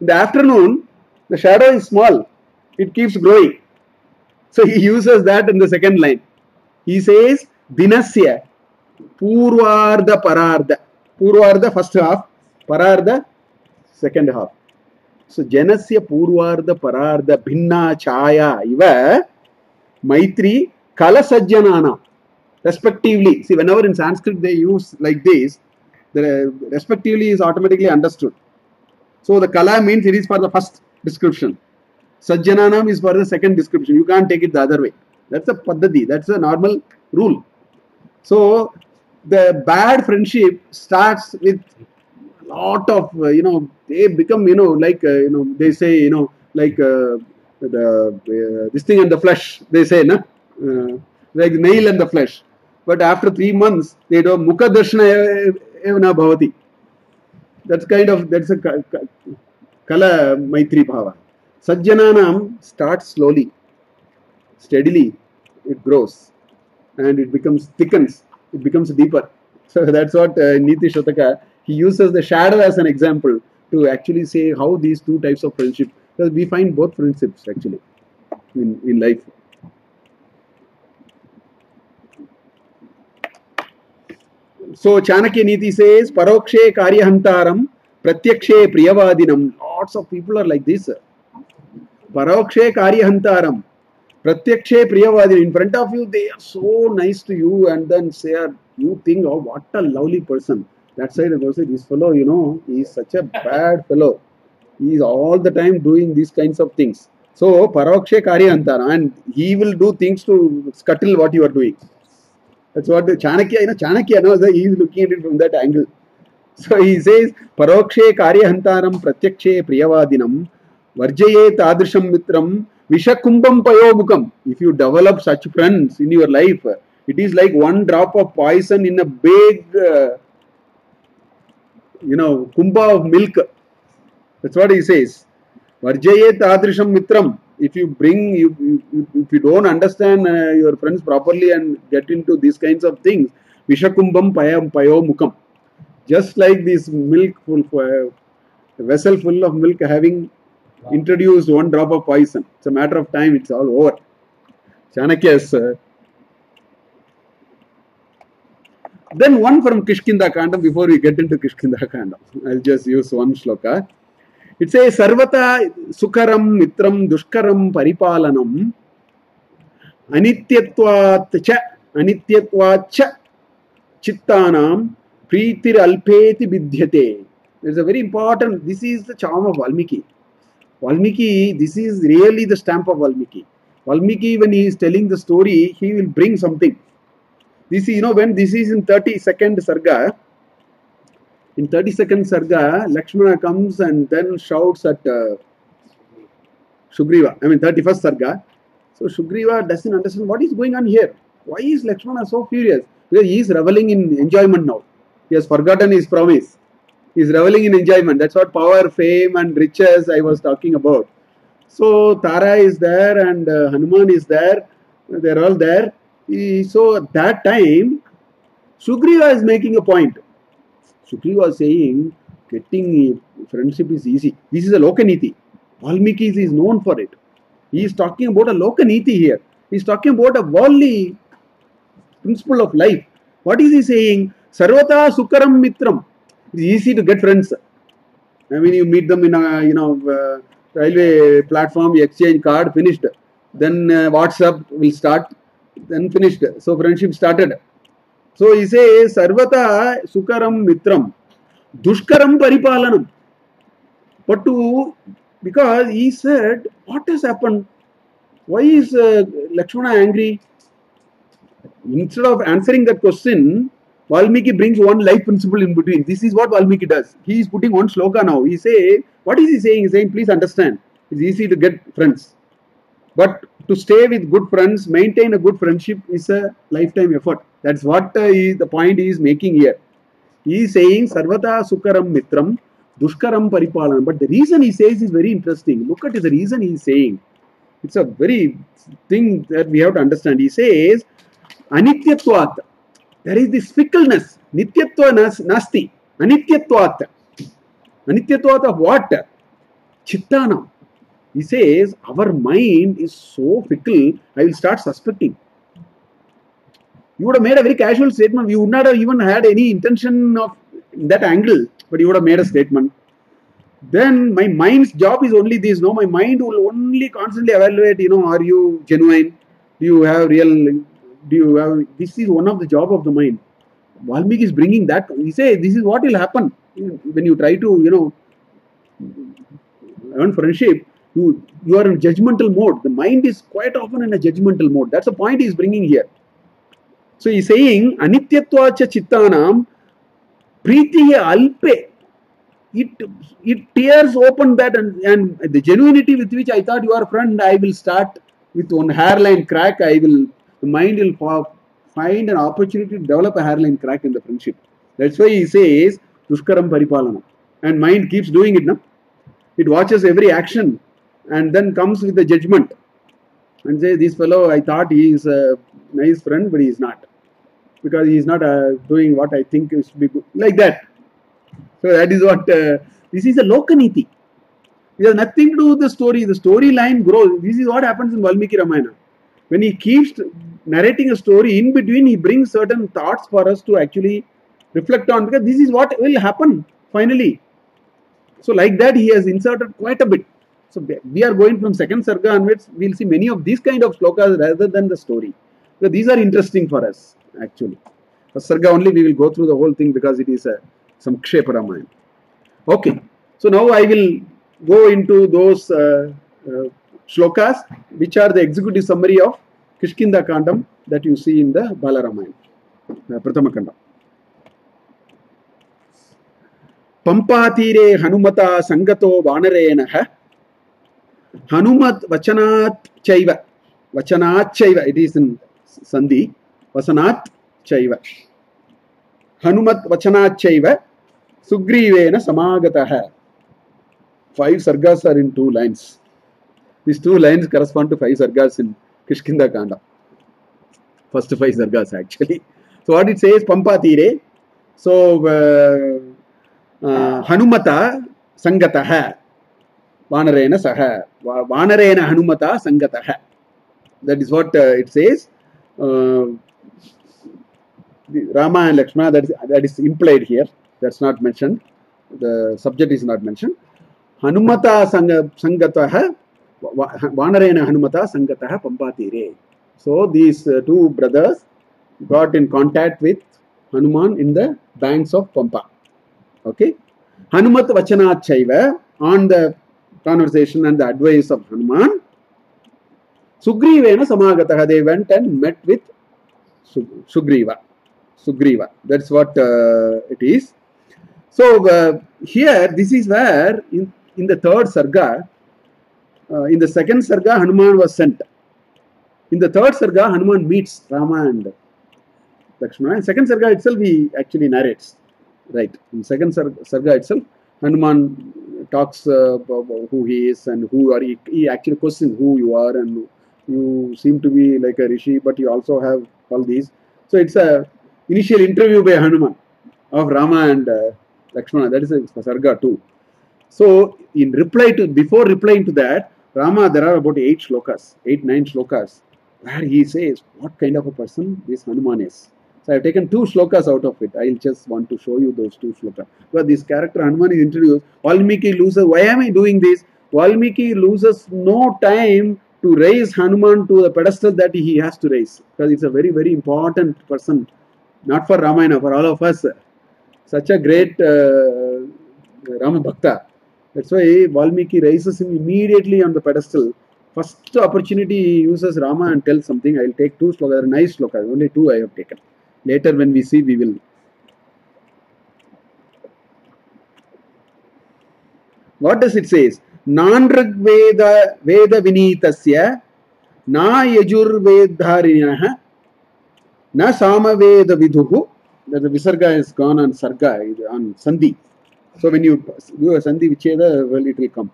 In the afternoon, the shadow is small. It keeps growing. So he uses that in the second line. He says, Dinasya Purvarda Pararda. Purvarda first half, Pararda second half. So Janasya Purvarda Pararda Bhinna Chaya Iva Maitri Kala Sajjanana. Respectively. See, whenever in Sanskrit they use like this, the respectively is automatically understood. So the Kala means it is for the first description. Sajjananam is for the second description. You can't take it the other way. That's a paddhati. That's a normal rule. So the bad friendship starts with a lot of, they become, they say, this thing and the flesh, they say, like nail and the flesh. But after 3 months, they do Mukha Darshana Evna Bhavati. That's a Kala Maitri Bhava. Sajjananam starts slowly, steadily, it grows, and it thickens, it becomes deeper. So that's what Niti Shataka, He uses the shadow as an example to actually say how these two types of friendship, because we find both friendships actually in life. So Chanakya Niti says, Parokshe Karyahantaram, Pratyakshe Priyavadinam. Lots of people are like this. Parokshe Karyahantaram, Pratyakshe Priyavadinam. In front of you, they are so nice to you, and then say, you think, oh, what a lovely person. That side of person, this fellow, he is such a bad fellow. He is all the time doing these kinds of things. So, Parokshe Karyahantaram, and he will do things to scuttle what you are doing. That's what the Chanakya, Chanakya knows that he is looking at it from that angle. So he says, Parokshe Karyahantaram Pratyakshe Priyavadinam Varjaye Tadrisham Mitram Vishakumbam Payomukam. If you develop such friends in your life, it is like one drop of poison in a big, kumbha of milk. That's what he says. Varjaye Tadrisham Mitram. If you if you don't understand your friends properly and get into these kinds of things, Vishakumbam Payomukam. Just like this milk, a vessel full of milk having introduced one drop of poison. It's a matter of time, it's all over. Chanakya's. Then one from Kishkinda Kandam before we get into Kishkinda Kandam. I'll just use one sloka. It says, Sarvata Sukaram Mitram Dushkaram Paripalanam Anityatvacha Chittanam Pritir Alpeti Bidhyate. There's a very important, this is the charm of Valmiki. Valmiki, this is really the stamp of Valmiki. Valmiki, when he is telling the story, he will bring something. This is, when this is in 32nd Sarga, in 32nd Sarga, Lakshmana comes and then shouts at Sugrīva. 31st Sarga. So Sugrīva doesn't understand what is going on here. Why is Lakshmana so furious? Because he is reveling in enjoyment now. He has forgotten his promise. He is reveling in enjoyment. That's what power, fame and riches I was talking about. So Tara is there and Hanuman is there. They're all there. So at that time, Sugrīva is making a point. Sugrīva was saying, getting friendship is easy. This is a Lokaniti. Valmiki is known for it. He is talking about a Lokaniti here. He is talking about a worldly principle of life. What is he saying? Sarvata Sukaram Mitram. It's easy to get friends. You meet them in a railway platform, you exchange card, finished. Then WhatsApp will start, then finished. So friendship started. So he says, Sarvata Sukaram Mitram, Dushkaram Paripalanam. But because he said, what has happened? Why is Lakshmana angry? Instead of answering that question, Valmiki brings one life principle in between. This is what Valmiki does. He is putting one sloka now. He says, what is he saying? He is saying, please understand, it's easy to get friends. But to stay with good friends, maintain a good friendship is a lifetime effort. That's what the point he is making here. He is saying, Sarvata Sukaram Mitram, Dushkaram Paripalanam. But the reason he says is very interesting. Look at the reason he is saying. It's a very thing that we have to understand. He says, Anityatvat. There is this fickleness. Nityatva nasti. Anityatvat. Anityatvat of what? Chittanam. He says, our mind is so fickle, I will start suspecting. You would have made a very casual statement. You would not have even had any intention of that angle, but you would have made a statement. Then my mind's job is only this. No, my mind will only constantly evaluate, are you genuine? Do you have this is one of the job of the mind. Valmiki is bringing that. He says, this is what will happen when you try to, earn friendship. You are in judgmental mode. The mind is quite often in a judgmental mode. That's the point he is bringing here. So he is saying, Anityatvacha Chittanam Pritihi Alpe. It tears open that and the genuinity with which I thought you are a friend, I will start with one hairline crack. The mind will find an opportunity to develop a hairline crack in the friendship. That's why he says, Dushkaram Paripalana. And mind keeps doing it, no? It watches every action and then comes with the judgment and says, this fellow, I thought he is a nice friend, but he is not. Because he is not doing what I think is to be good. Like that. So that is what, this is a Lokaniti. It has nothing to do with the story. The storyline grows. This is what happens in Valmiki Ramayana. When he keeps narrating a story, in between he brings certain thoughts for us to actually reflect on, because this is what will happen finally. So like that he has inserted quite a bit. So we are going from second Sarga onwards, we will see many of these kind of slokas rather than the story. So these are interesting for us actually. For Sarga only we will go through the whole thing because it is some Kshepa Ramayana. Okay, so now I will go into those slokas which are the executive summary of Kishkinda Kandam that you see in the Bala Ramayana, Prathama Kandam. Pampatire Hanumata Sangato Vanarenaha Hanumat Vachanat Chaiva. Vachanat Chaiva, it is in Sandhi. Vasanat Chaiva. Hanumat Vachanat Chaiva Sugrīvena Samagataha. 5 sargas are in 2 lines. These 2 lines correspond to 5 sargas in Kishkinda Kandam. First 5 sargas actually. So what it says, Pampatire. So Hanumata Sangataha. Vanarena Saha. Vanarena Hanumata Sangataha. That is what it says. Rama and Lakshmana, that is implied here. That's not mentioned. The subject is not mentioned. Hanumata Sangataha. Vanarena Hanumata Sangataha Pampatire. So these 2 brothers got in contact with Hanuman in the banks of Pampa. Okay. Hanumat Vachanat Chaiva, on the conversation and the advice of Hanuman, Sugrīvena Samagataha, they went and met with Sugrīva. That's what it is. So here, this is where in the 3rd Sarga, in the 2nd Sarga, Hanuman was sent. In the 3rd Sarga, Hanuman meets Rama and Lakshmana. In 2nd Sarga itself, he actually narrates. Right. In 2nd Sarga itself, Hanuman talks about who he is and who are he. He actually questions who you are, and you seem to be like a rishi, but you also have all these. So it's a initial interview by Hanuman of Rama and Lakshmana. That is a Sarga too. So before replying to that, Rama, there are about 8 slokas, 9 slokas, where he says what kind of a person this Hanuman is. So I have taken 2 slokas out of it. I will just want to show you those 2 slokas. Because this character Hanuman is introduced. Valmiki loses. Why am I doing this? Valmiki loses no time to raise Hanuman to the pedestal that he has to raise. Because it's a very, very important person. Not for Ramayana, for all of us. Such a great Rama Bhakta. That's why Valmiki raises him immediately on the pedestal. First opportunity he uses Rama and tells something. I will take 2 slokas. Nice slokas. Only 2 I have taken. Later when we see, we will. What does it say? Nanrag Veda Vinitasya Na Yajur Vedharinaha Na Samaveda Vidhuhu. The Visarga has gone on Sarga, on Sandhi. So when you do a Sandhi Vicheda, well, it will come.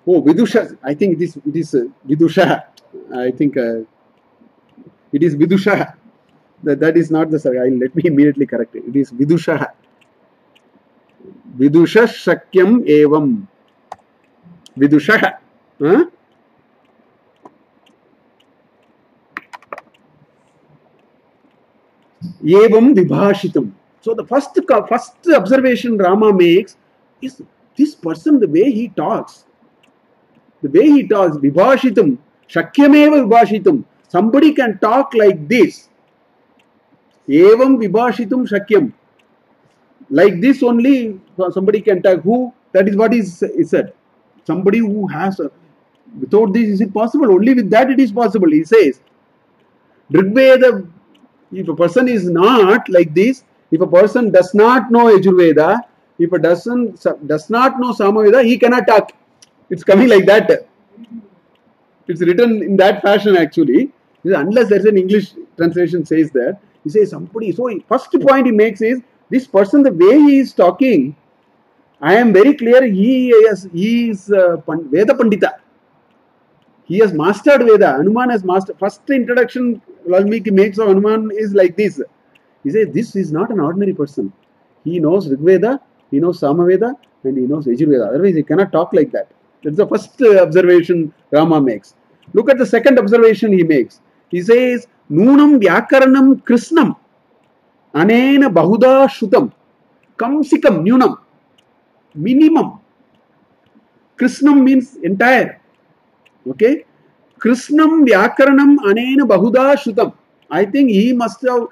Oh, Vidusha. I think it is Vidusha. I think it is Vidusha. That is not the Sarga. Let me immediately correct it. It is Vidusha. Vidusha Shakyam Evam. Vidusha. Evam Vibhashitam. So the first observation Rama makes is this person, the way he talks. The way he talks, Vibhashitam, Shakyameva Vibhashitam. Somebody can talk like this. Evam Vibhashitam Shakyam. Like this only somebody can talk. Who? That is what is said. Somebody who has without this, is it possible? Only with that it is possible. He says, Rigveda, if a person is not like this, if a person does not know Yajurveda, if a does not know Samaveda, he cannot talk. It's coming like that. It's written in that fashion actually. Unless there is an English translation says that. He says somebody. So first point he makes is, this person, the way he is talking, I am very clear he is Veda Pandita. He has mastered Veda. Hanuman has mastered. First introduction Valmiki makes of Hanuman is like this. He says, this is not an ordinary person. He knows Rigveda, he knows Samaveda, and he knows Yajurveda. Otherwise, he cannot talk like that. That's the first observation Rama makes. Look at the second observation he makes. He says, Nunam Vyakaranam Krishnam Anena Bahuda Shutam Kamsikam Nunam. Minimum. Krishnam means entire. Okay? Krishnam Vyakaranam Anena Bahuda Shutam. I think he must have,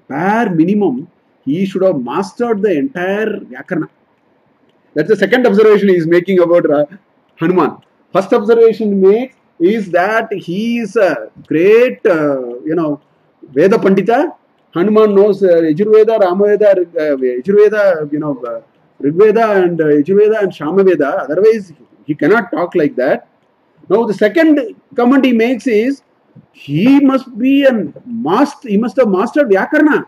bare minimum, he should have mastered the entire Vyakarana. That's the second observation he is making about Hanuman. First observation he makes is that he is a great, Veda Pandita. Hanuman knows Yajurveda, Ramaveda, Yajurveda, Rigveda and Yajurveda and Samaveda. Otherwise, he cannot talk like that. Now, the second comment he makes is, he must be a master, he must have mastered Vyakarana.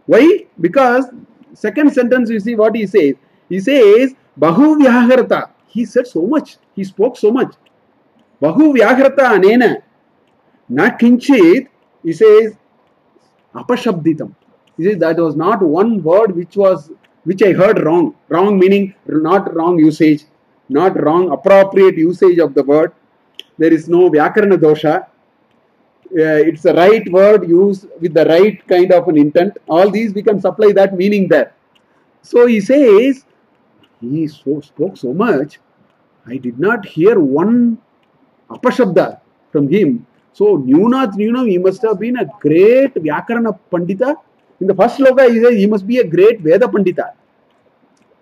Why? Because second sentence you see what he says. He says, Bahu Vyaharata. He said so much. He spoke so much. Bahu Vyaharata Anena. Na Kinchit. He says, Apashabditam. He says that was not one word which I heard wrong. Wrong meaning not wrong usage. Not wrong, appropriate usage of the word. There is no Vyakarana dosha. It's the right word used with the right kind of an intent. All these we can supply that meaning there. So he says, he spoke so much, I did not hear one apashabda from him. So Nyunat Nyunam, he must have been a great Vyakarana Pandita. In the first sloka he says he must be a great Veda Pandita.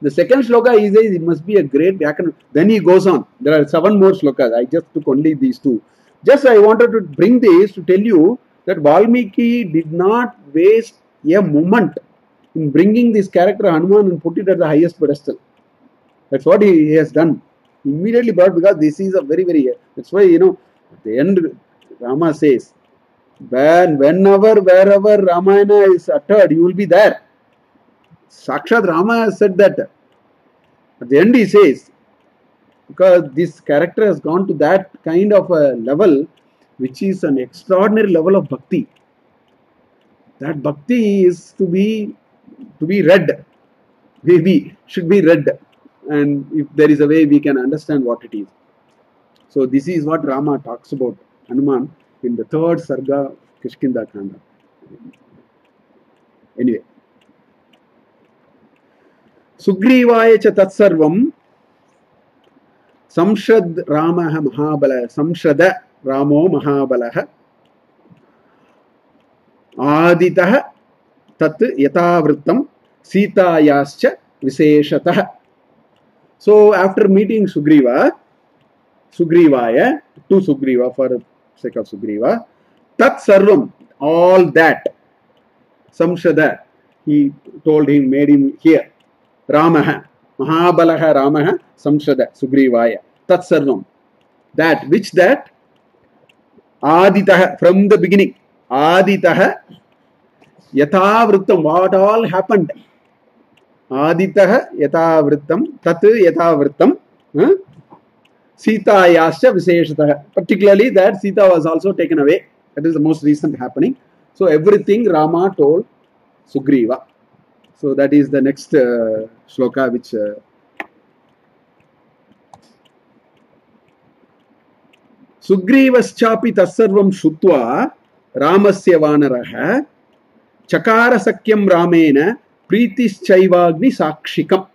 The second sloka he says he must be a great Vyakarana. Then he goes on. There are 7 more slokas. I just took only these 2. Just I wanted to bring this to tell you that Valmiki did not waste a moment in bringing this character Hanuman and put it at the highest pedestal. That's what he has done. Immediately brought, because this is a very, that's why, at the end Rama says, whenever, wherever Ramayana is uttered, you will be there. Sakshat Rama has said that. At the end he says, because this character has gone to that kind of a level, which is an extraordinary level of bhakti. That bhakti is to be read. Maybe should be read. And if there is a way we can understand what it is. So this is what Rama talks about Hanuman in the 3rd Sarga Kishkindha Kandam. Anyway. Sugrīvāya cha tatsarvam Samshad Ramaha Mahabala Samshada Ramo Mahabalaha Aditaha Tat Yatavrittam Sitayascha Viseshatah. So after meeting Sugrīvāya, to Sugrīva for sake of Sugrīva, Tat Sarvam, all that, Samshada, he told him, made him hear. Ramaha, Mahabalaha Ramaha, Samshada, Sugrīvāya, Tat Sarvam, that, which that, Aditaha, from the beginning, Aditaha, Yathavrittam, what all happened. Aditaha Yathavrittam, Tat Yathavrittam, Sitayascha Viseshatah. Particularly that Sita was also taken away. That is the most recent happening. So everything Rama told Sugrīva. So that is the next sloka which Sugrīvaschapi tasarvam shutva Ramasya vanaraha Chakara sakyam Ramena Pritischayvagni Sakshikam.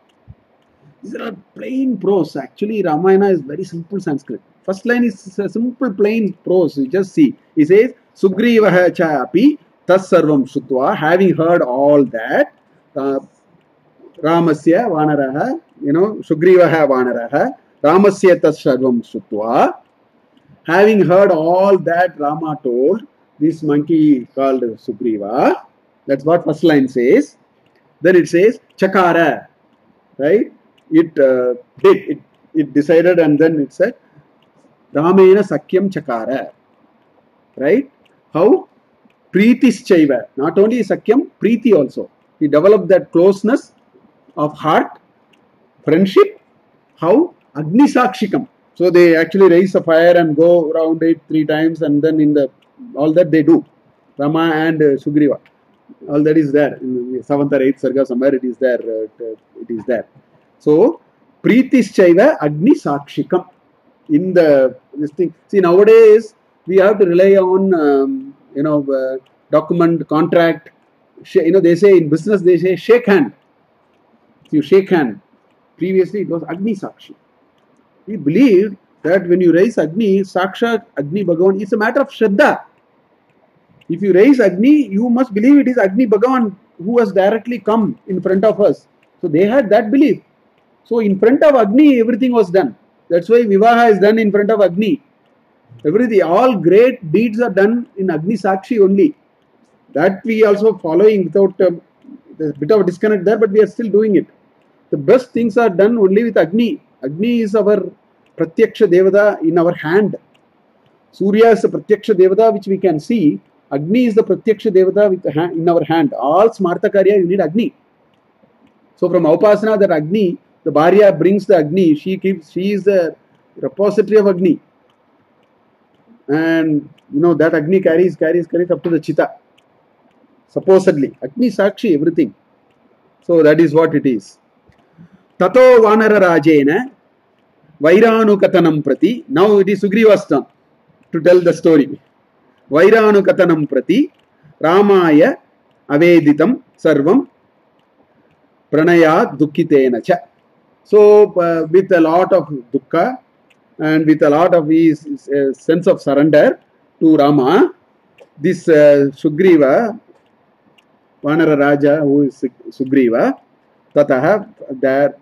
These are plain prose. Actually, Ramayana is very simple Sanskrit. First line is a simple plain prose. You just see. He says, Sugrīvaha chapi tasarvam shutva, having heard all that, Ramasya vanaraha, Sugrīvaha vanaraha, Ramasya tasarvam shutva, having heard all that Rama told, this monkey called Sugrīva. That's what first line says. Then it says, Chakara, right? It decided, and then it said, Ramena Sakyam Chakara, right? How? Pritischaiva. Not only Sakyam, Priti also. He developed that closeness of heart, friendship. How? Agni Sakshikam. So they actually raise a fire and go around it 3 times, and then in the all that they do. Rama and Sugrīva. All that is there in the 7th or 8th Sarga, somewhere it is there. It is there. So Pritischaiva Agni Sakshikam. In the this thing. See, nowadays we have to rely on document, contract. They say in business, they say shake hand. You shake hand. Previously it was Agni Sakshi. We believed that when you raise Agni, Sakshat Agni Bhagavan, it's a matter of Shraddha. If you raise Agni, you must believe it is Agni Bhagavan who has directly come in front of us. So they had that belief. So in front of Agni, everything was done. That's why Vivaha is done in front of Agni. Everything, all great deeds are done in Agni Sakshi only. That we also following without there's a bit of a disconnect there, but we are still doing it. The best things are done only with Agni. Agni is our Pratyaksha Devata in our hand. Surya is the Pratyaksha Devata which we can see. Agni is the Pratyaksha Devata with in our hand. All Smarta Karya you need Agni. So from Upasana, that Agni, the Bharya brings the Agni. She is the repository of Agni. And that Agni carries up to the Chitta. Supposedly. Agni Sakshi, everything. So that is what it is. Tato Vanara Rajena Vairanu Katanam Prati. Now it is Sugrīva's turn to tell the story. Vairanu Katanam Prati Ramaya Aveditam Sarvam Pranaya Dukkitena Cha. So with a lot of dukkha and with a lot of his sense of surrender to Rama, this Sugrīva, Vanara Raja, who is Sugrīva, Tataha, there,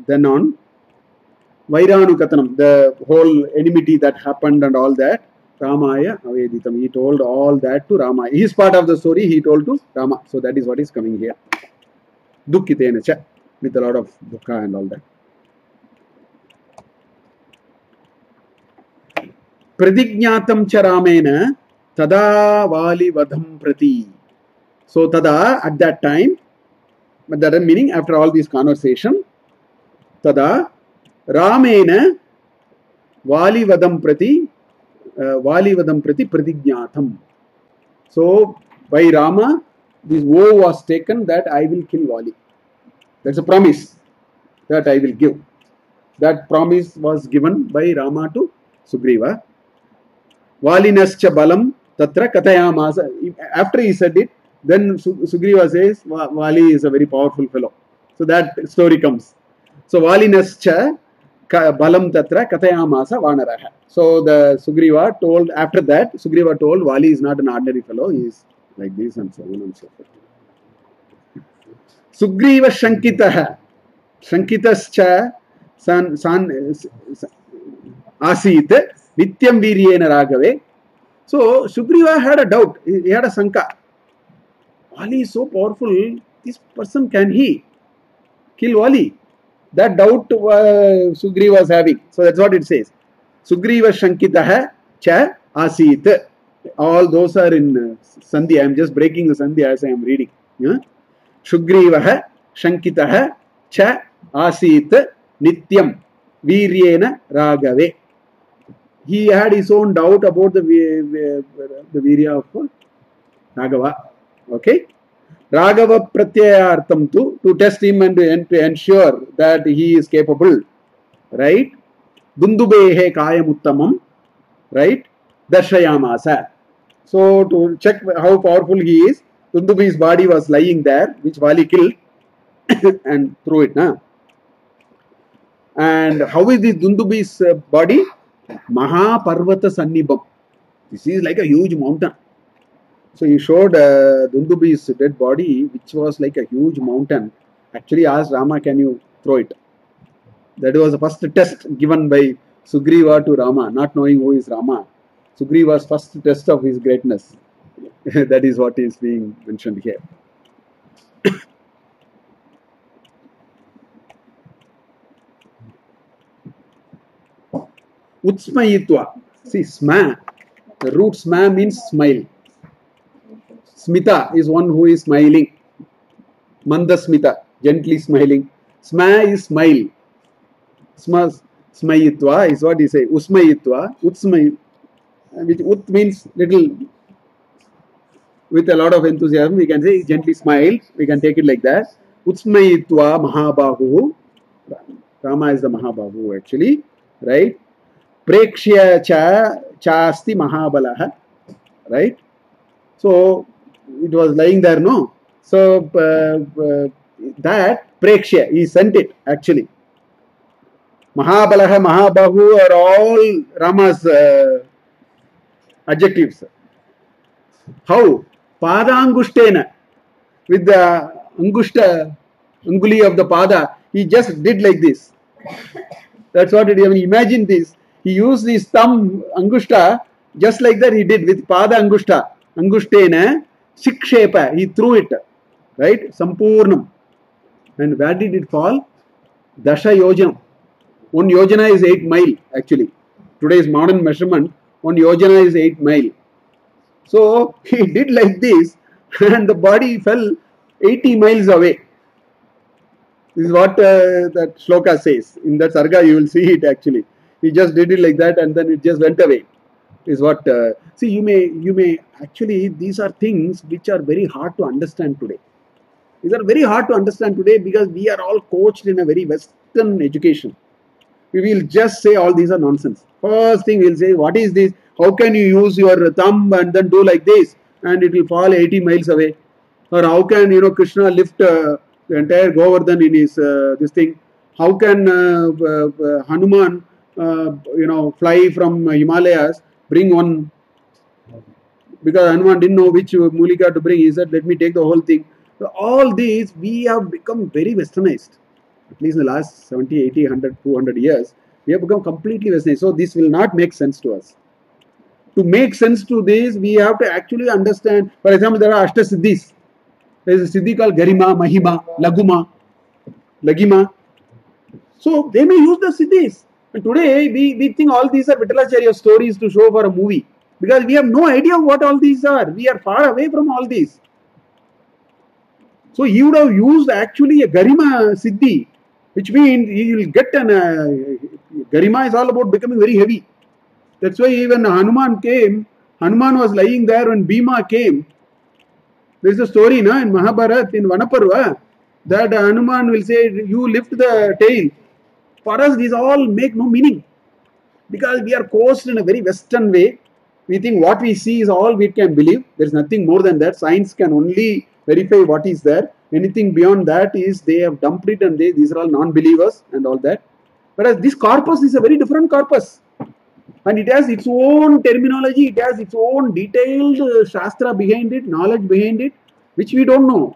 then on, Vairanu Katanam, the whole enmity that happened and all that, Ramaya Aveditam, he told all that to Rama. His part of the story he told to Rama. So that is what is coming here. Dukkitena cha, with a lot of dukkha and all that. Pradignatam cha Ramena tada vali vadham prati. So tada, at that time, but that meaning after all this conversation, tada Ramena vali vadham prati pradignatam. So by Rama, this vow was taken that I will kill Vali. That's a promise that I will give. That promise was given by Rama to Sugrīva. Valinascha balam tatra katayamasa. After he said it, then Sugrīva says, Vali is a very powerful fellow. So that story comes. So Valinascha balam tatra katayamasa vanaraha. So the Sugrīva told, after that, Sugrīva told Vali is not an ordinary fellow, he is like this and so on and so forth. Sugrīva Shankitaha. Shankitascha san asit Nityam Viryena Ragave. So Sugrīva had a doubt, he had a sanka. Vali is so powerful, this person, can he kill Vali? That doubt Sugrīva was having. So that's what it says. Sugrīva Shankitaha cha asit. All those are in Sandhi. I am just breaking the Sandhi as I am reading. Sugrīvaha Shankitaha cha asit Nityam Viryena Ragave. He had his own doubt about the Virya of Raghava. Okay? Raghava Pratyayartam to test him and to ensure that he is capable. Right? Dundubehe Kayamuttamam. Right? Darshayamasa. So to check how powerful he is, Dundubi's body was lying there, which Vali killed and threw it. And how is this Dundubi's body? Mahaparvata Sannibham. This is like a huge mountain. So he showed Dundubi's dead body, which was like a huge mountain. Actually asked Rama, can you throw it? That was the first test given by Sugrīva to Rama, not knowing who is Rama. Sugrīva's first test of his greatness. That is what is being mentioned here. Utsmayitva. See, sma. The root sma means smile. Smita is one who is smiling. Manda smita, gently smiling. Sma is smile. Smayitva is what he say. Usmayitva, utsmay, which ut means little, with a lot of enthusiasm. We can say gently smile. We can take it like that. Utsmayitva Mahabahu. Rama is the Mahabahu actually, right? Prekshya chasti Mahabalaha, right? So it was lying there, no? So that Prekshya, he sent it actually. Mahabalaha, Mahabahu are all Rama's adjectives. How? Padangushtena, with the Angushta, Anguli of the Pada, he just did like this. That's what it is. I mean, imagine this. He used his thumb, Angushta, just like that he did with Pada Angushta. Angushtena, Shikshepa, he threw it, right? Sampurnam. And where did it fall? Dasha Yojanam. 1 yojana is 8 mile actually. Today's modern measurement, 1 yojana is 8 mile. So he did like this and the body fell 80 miles away. This is what that sloka says. In that Sarga you will see it actually. He just did it like that and then it just went away. Is what see, you may actually, these are things which are very hard to understand today. These are very hard to understand today because we are all coached in a very Western education. We will just say all these are nonsense. First thing we will say, what is this? How can you use your thumb and then do like this and it will fall 80 miles away? Or how can Krishna lift the entire Govardhan in his this thing? How can Hanuman fly from Himalayas, bring one? Because Hanuman didn't know which mulika to bring. He said, let me take the whole thing. So all these, we have become very westernized. At least in the last 70, 80, 100, 200 years, we have become completely westernized. So this will not make sense to us. To make sense to this, we have to actually understand. For example, there are Ashtasiddhis. There is a Siddhi called Garima, Mahima, Laguma, Lagima. So they may use the Siddhis. And today we think all these are Vittalacharya stories to show for a movie. Because we have no idea what all these are. We are far away from all these. So he would have used actually a Garima Siddhi, which means he will get an Garima is all about becoming very heavy. That's why even Hanuman came, Hanuman was lying there when Bhima came. There is a story in Mahabharata, in Vanaparva, that Hanuman will say, you lift the tail. For us, these all make no meaning. Because we are coached in a very Western way. We think what we see is all we can believe. There is nothing more than that. Science can only verify what is there. Anything beyond that is they have dumped it and these are all non-believers and all that. Whereas this corpus is a very different corpus. And it has its own terminology, it has its own detailed shastra behind it, knowledge behind it, which we don't know.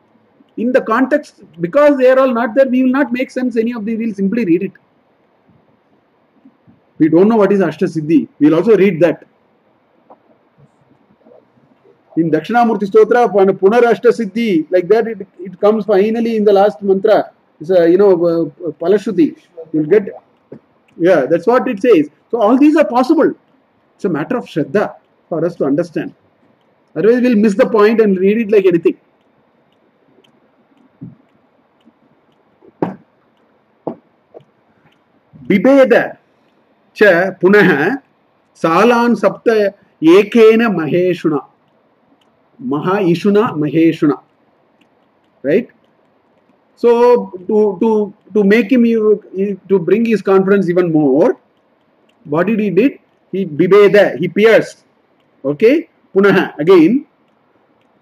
In the context, because they are all not there, we will not make sense any of these, we will simply read it. We don't know what is Ashtasiddhi, we will also read that. In Dakshinamurti Stotra, Punar Ashtasiddhi, like that it comes finally in the last mantra. It's a, Palashruti. You will get, yeah, that's what it says. So all these are possible. It's a matter of Shraddha for us to understand. Otherwise we'll miss the point and read it like anything. Bibeda cha punaha salan sapta ekena maheshuna. Maha Ishuna Maheshuna. Right? So to make him, to bring his confidence even more, what did he did? He bibeda, he pierced. Okay? Punaha, again,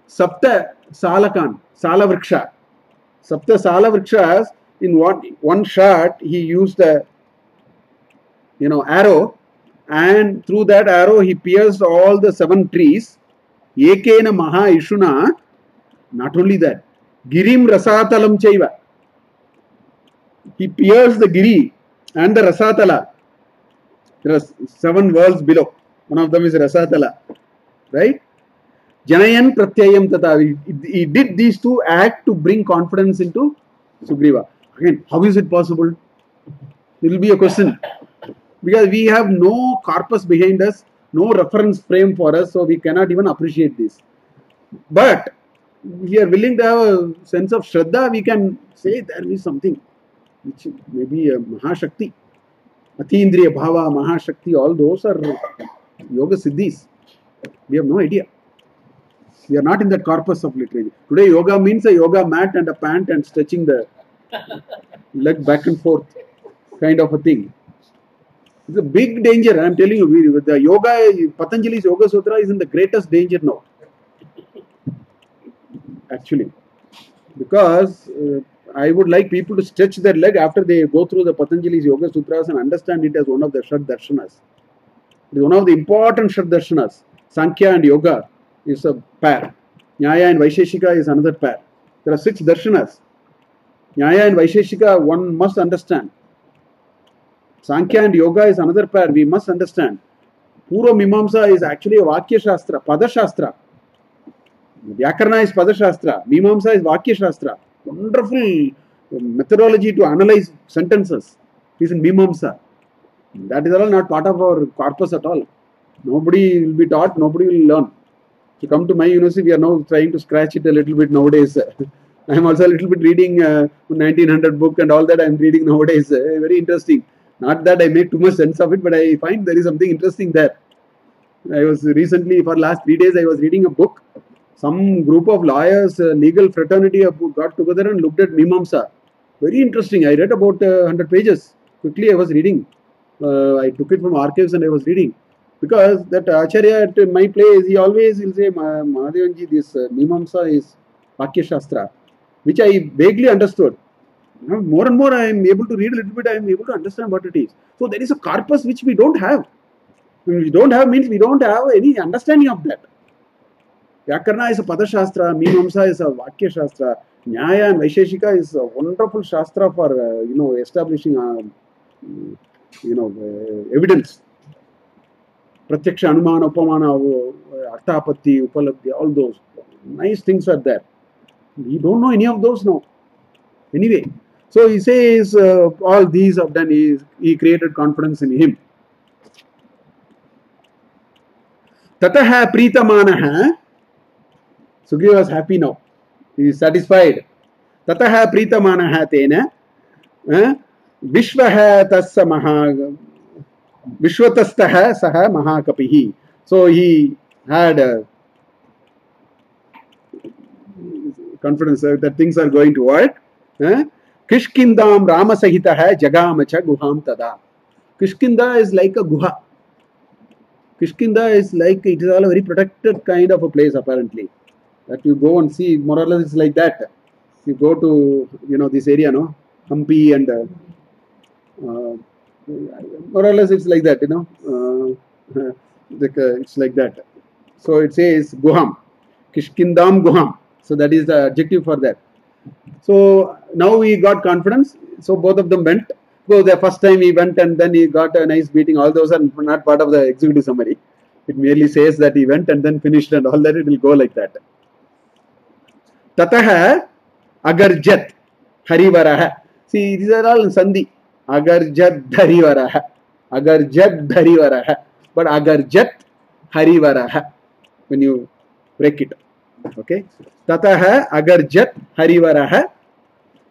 Sapta Salakan, Salavriksha. Sapta Salavriksha, in one shot, he used the arrow, and through that arrow he pierced all the 7 trees. Ekena Maha Ishuna, not only that, Girim Rasatalam Chaiva. He pierced the Giri and the Rasatala. There are 7 worlds below. One of them is Rasatala. Right? Janayan Pratyayam Tata. He did these 2 acts to bring confidence into Sugrīva. Again, how is it possible? It will be a question. Because we have no corpus behind us, no reference frame for us, so we cannot even appreciate this. But we are willing to have a sense of Shraddha, we can say there is something which may be a Mahashakti. Atindriya Bhava, Mahashakti, all those are yoga siddhis. We have no idea. We are not in that corpus of literature. Today, yoga means a yoga mat and a pant and stretching the leg back and forth, kind of a thing. It's a big danger. I am telling you, the yoga, Patanjali's Yoga Sutra is in the greatest danger now. Actually, because I would like people to stretch their leg after they go through the Patanjali's Yoga Sutras and understand it as one of the Shad Darshanas. It is one of the important Shad Darshanas. Sankhya and Yoga is a pair. Nyaya and Vaisheshika is another pair. There are 6 darshanas. Nyaya and Vaisheshika one must understand. Sankhya and Yoga is another pair. We must understand. Purva Mimamsa is actually a Vakya Shastra, Pada Shastra. Vyakarana is Pada Shastra. Mimamsa is Vakya Shastra. Wonderful methodology to analyze sentences is in Mimamsa. That is all not part of our corpus at all. Nobody will be taught, nobody will learn. If you come to my university, we are now trying to scratch it a little bit nowadays. I am also a little bit reading 1900 book and all that I am reading nowadays. Very interesting. Not that I make too much sense of it, but I find there is something interesting there. I was recently, for last 3 days, I was reading a book. Some group of lawyers, legal fraternity got together and looked at Mimamsa. Very interesting. I read about 100 pages. Quickly I was reading. I took it from archives and I was reading. Because that Acharya at my place, he always will say, Mahadevanji, this Mimamsa is Vakya Shastra, which I vaguely understood. More and more I am able to read a little bit, I am able to understand what it is. So there is a corpus which we don't have. When we don't have means we don't have any understanding of that. Vyakarana is a Pada Shastra, Mimamsa is a Vakya Shastra, Nyaya and Vaisheshika is a wonderful Shastra for, establishing, evidence. Pratyaksha, Hanumana, Upamana, Arthapatti, Upalabdhi, all those nice things are there. We don't know any of those now. Anyway, so he says all these have done, he created confidence in him. Tataha Pritamanaha, Sugrīva was happy now. He is satisfied. Tataha Pritamanaha Tena, Vishvaha Tassa Maha. Vishwatastaha Saha Mahakapihi. So he had confidence that things are going to work. Kishkindam Rama Sahitaha Jagamacha Guham Tada. Kishkinda is like a guha. Kishkinda is like, it is all a very protected kind of a place apparently. That you go and see, more or less it's like that. You go to, this area, no? Hampi and more or less it's like that, it's like that. So it says Guham, Kishkindam Guham. So that is the adjective for that. So now he got confidence. So both of them went. So the first time he went and then he got a nice beating. All those are not part of the executive summary. It merely says that he went and then finished and all that. It will go like that. Tataha Agarjat Harivaraha. See, these are all in Sandhi. Agarjat Dharivaraha. Agarjat Dharivaraha. But Agarjat Harivaraha. When you break it. Okay. Tataha Agarjat Harivaraha.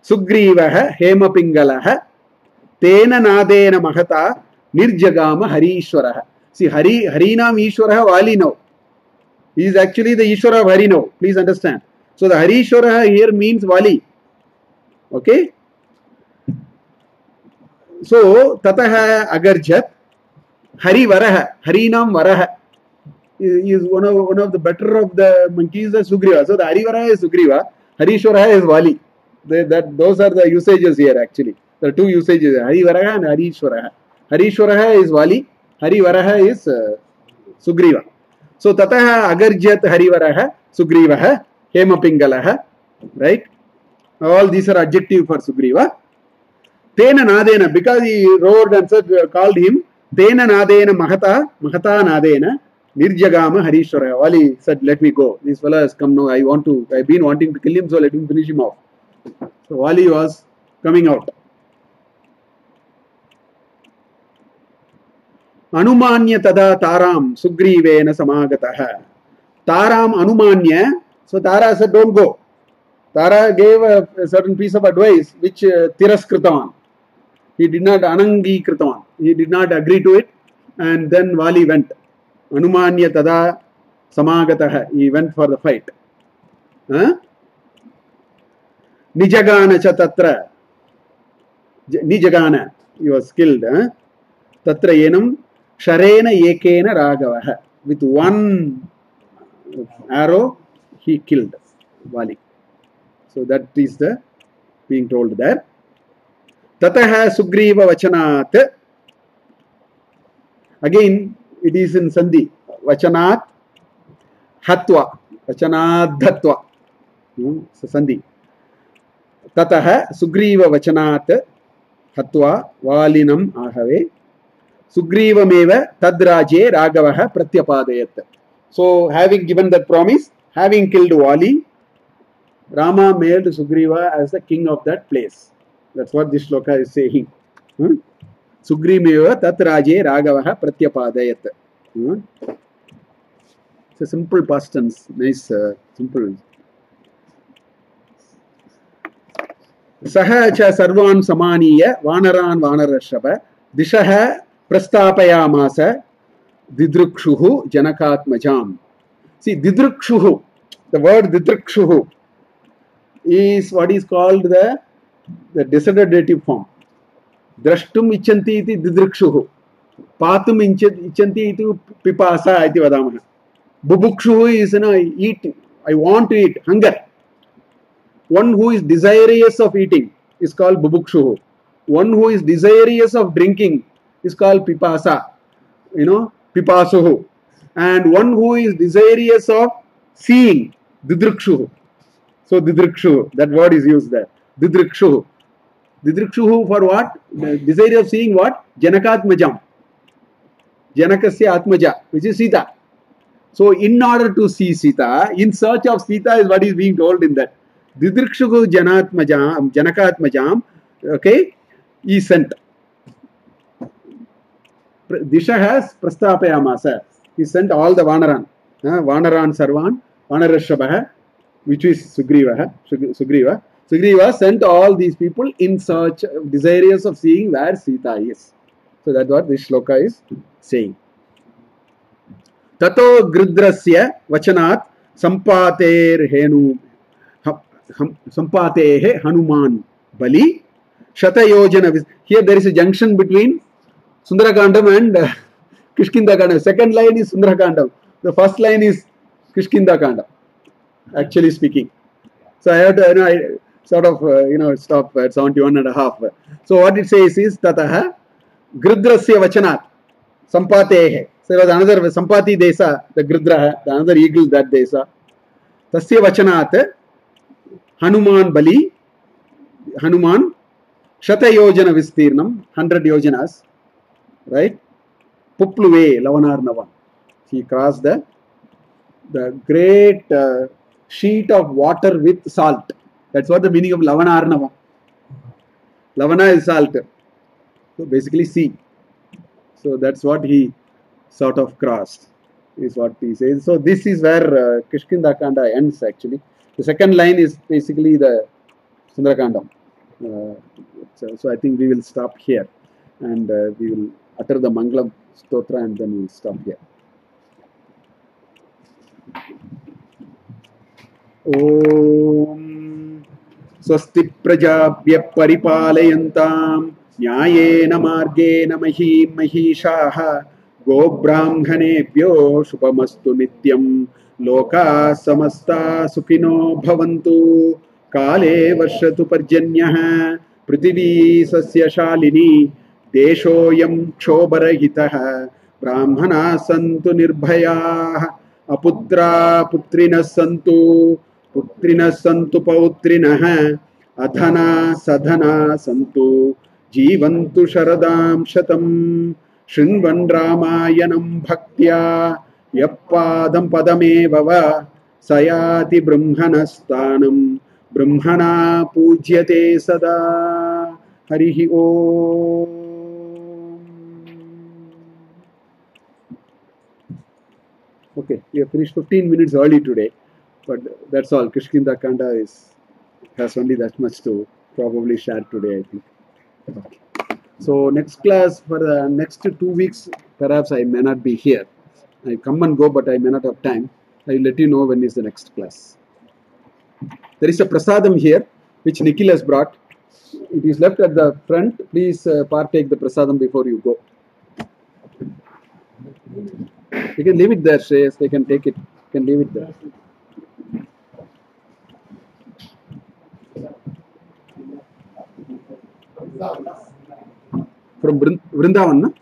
Sugrīvaha Hemapingalaha. Tena Nadena Mahata Nirjagama Harishwaraha. See, Harinam Ishwaraha Vali now. He is actually the Ishwara of Hari now. Please understand. So the Harishwaraha here means Vali. Okay. So, Tataha Agarjat, Hari Varaha, Harinam Varaha is one of the better of the monkeys, Sugrīva. So, the Hari Varaha is Sugrīva, Harishwaraha is Vali. Those are the usages here actually. There are 2 usages, Hari Varaha and Harishwaraha. Harishwaraha is Vali, Hari Varaha is Sugrīva. So, Tataha Agarjat Hari Varaha, Sugrīvaha, Hemapingalaha, right? All these are adjective for Sugrīva. Tena Nadena, because he roared and said, called him, Tena Nadena Mahata Nadena, Nirjagama Harishwara. Vali said, let me go. This fellow has come now. I've been wanting to kill him, so let him finish him off. So Vali was coming out. Anumanya Tada Taram Sugrīvena Samagataha. Taram Anumanya. So Tara said, don't go. Tara gave a certain piece of advice which Tiraskritavan. He did not anangi kritavan. He did not agree to it, and then Vali went. Anumanya tada samagataha. He went for the fight. Huh? Nijagana cha tatra. Nijagana. He was killed. Huh? Tatra yenam sharena ekena ragavaha. With one arrow, he killed Vali. So that is the being told there. Tataha Sugrīva Vachanat. Again, it is in Sandhi. Vachanat Hatva. Vachanat Dhatva. So Sandhi. Tataha Sugrīva Vachanat Hatva Valinam Ahave. Sugrīva meva Tadraje Ragavaha Pratyapadayat. So, having given that promise, having killed Vali, Rama made Sugrīva as the king of that place. That's what this sloka is saying. Sugrīva Tatraje Ragavaha Pratyapadayat. It's a simple past tense. Nice, simple. Saha cha sarvan samaniya vanaran vanarashava dishaha prastapayamasa didrukshuhu janakatmajam. See, didrukshuhu, the word didrukshuhu is what is called the designative form. Drashtum ichanti iti didrukshuhu. Patum ichanti iti pipasa iti vadamaha. Bubukshuhu is, eat. I want to eat. Hunger. One who is desirous of eating is called bubukshuhu. One who is desirous of drinking is called pipasa. Pipasuhu. And one who is desirous of seeing, didrukshuhu. So didrukshuhu, that word is used there. Didrukshuhu. Didrukshuhu for what? The desire of seeing what? Janakatmajam. Janakasya Atmaja, which is Sita. So in order to see Sita, in search of Sita is what is being told in that. Didrukshuhu Janakatmajam, okay, he sent. Disha has Prastapayamasa. He sent all the Vanaran. Vanaran Sarvan, Vanarashabha, which is Sugrīva. Sugrīva sent all these people in search, desirous of seeing where Sita is. So that's what this sloka is saying. Tato Gridrasya Vachanat Sampatehe Hanuman Bali Shatayojana. Here there is a junction between Sundarakandam and Kishkinda Kandam. Second line is Sundarakandam. The first line is Kishkinda Kandam, actually speaking. So I have to stop at 71.5. So what it says is Tataha Gridrasya Vachanat Sampatehe. So there was another Sampati Desa, the Gridraha, the another eagle that Desa. Tasya Vachanat Hanuman Bali, Hanuman Shata Yojana Vistirnam, 100 yojanas, right? Pupluve Lavanarnavam. He crossed the great sheet of water with salt. That's what the meaning of Lavanarnavam. Lavana is salt. So basically sea. So that's what he sort of crossed, is what he says. So this is where Kishkinda Kanda ends actually. The second line is basically the Sundarakandam. So I think we will stop here and we will utter the Mangalam Stotra and then we will stop here. Om Swasti Prajabhya Paripalayantam Nyayena Margena Mahim Mahishaha Go Brahmanebhyo Shubhamastu Nityam Loka Samasta Sukhino Bhavantu Kale Varshatu Parjanyaha Prithvi Sasya Shalini Deshoyam Kshobarahitaha Brahmana Santu Nirbhayah Aputra Putrinas Santu Pautrinah Adhana Sadhana Santu Jivantu Sharadam Shatam Shrinvan Ramayanam Bhaktya Yappadam Padamevava Sayati Brahmanastanam Brahmana Pujyate Sada Harihi Om. Okay, we have finished 15 minutes early today, but that's all. Kishkinda Kanda has only that much to probably share today, I think. Okay. So next class for the next 2 weeks, perhaps I may not be here. I come and go, but I may not have time. I will let you know when is the next class. There is a prasadam here, which Nikhil has brought. It is left at the front. Please partake the prasadam before you go. You can leave it there, Shreyas. They can take it. You can leave it there. From Vrindavan, no?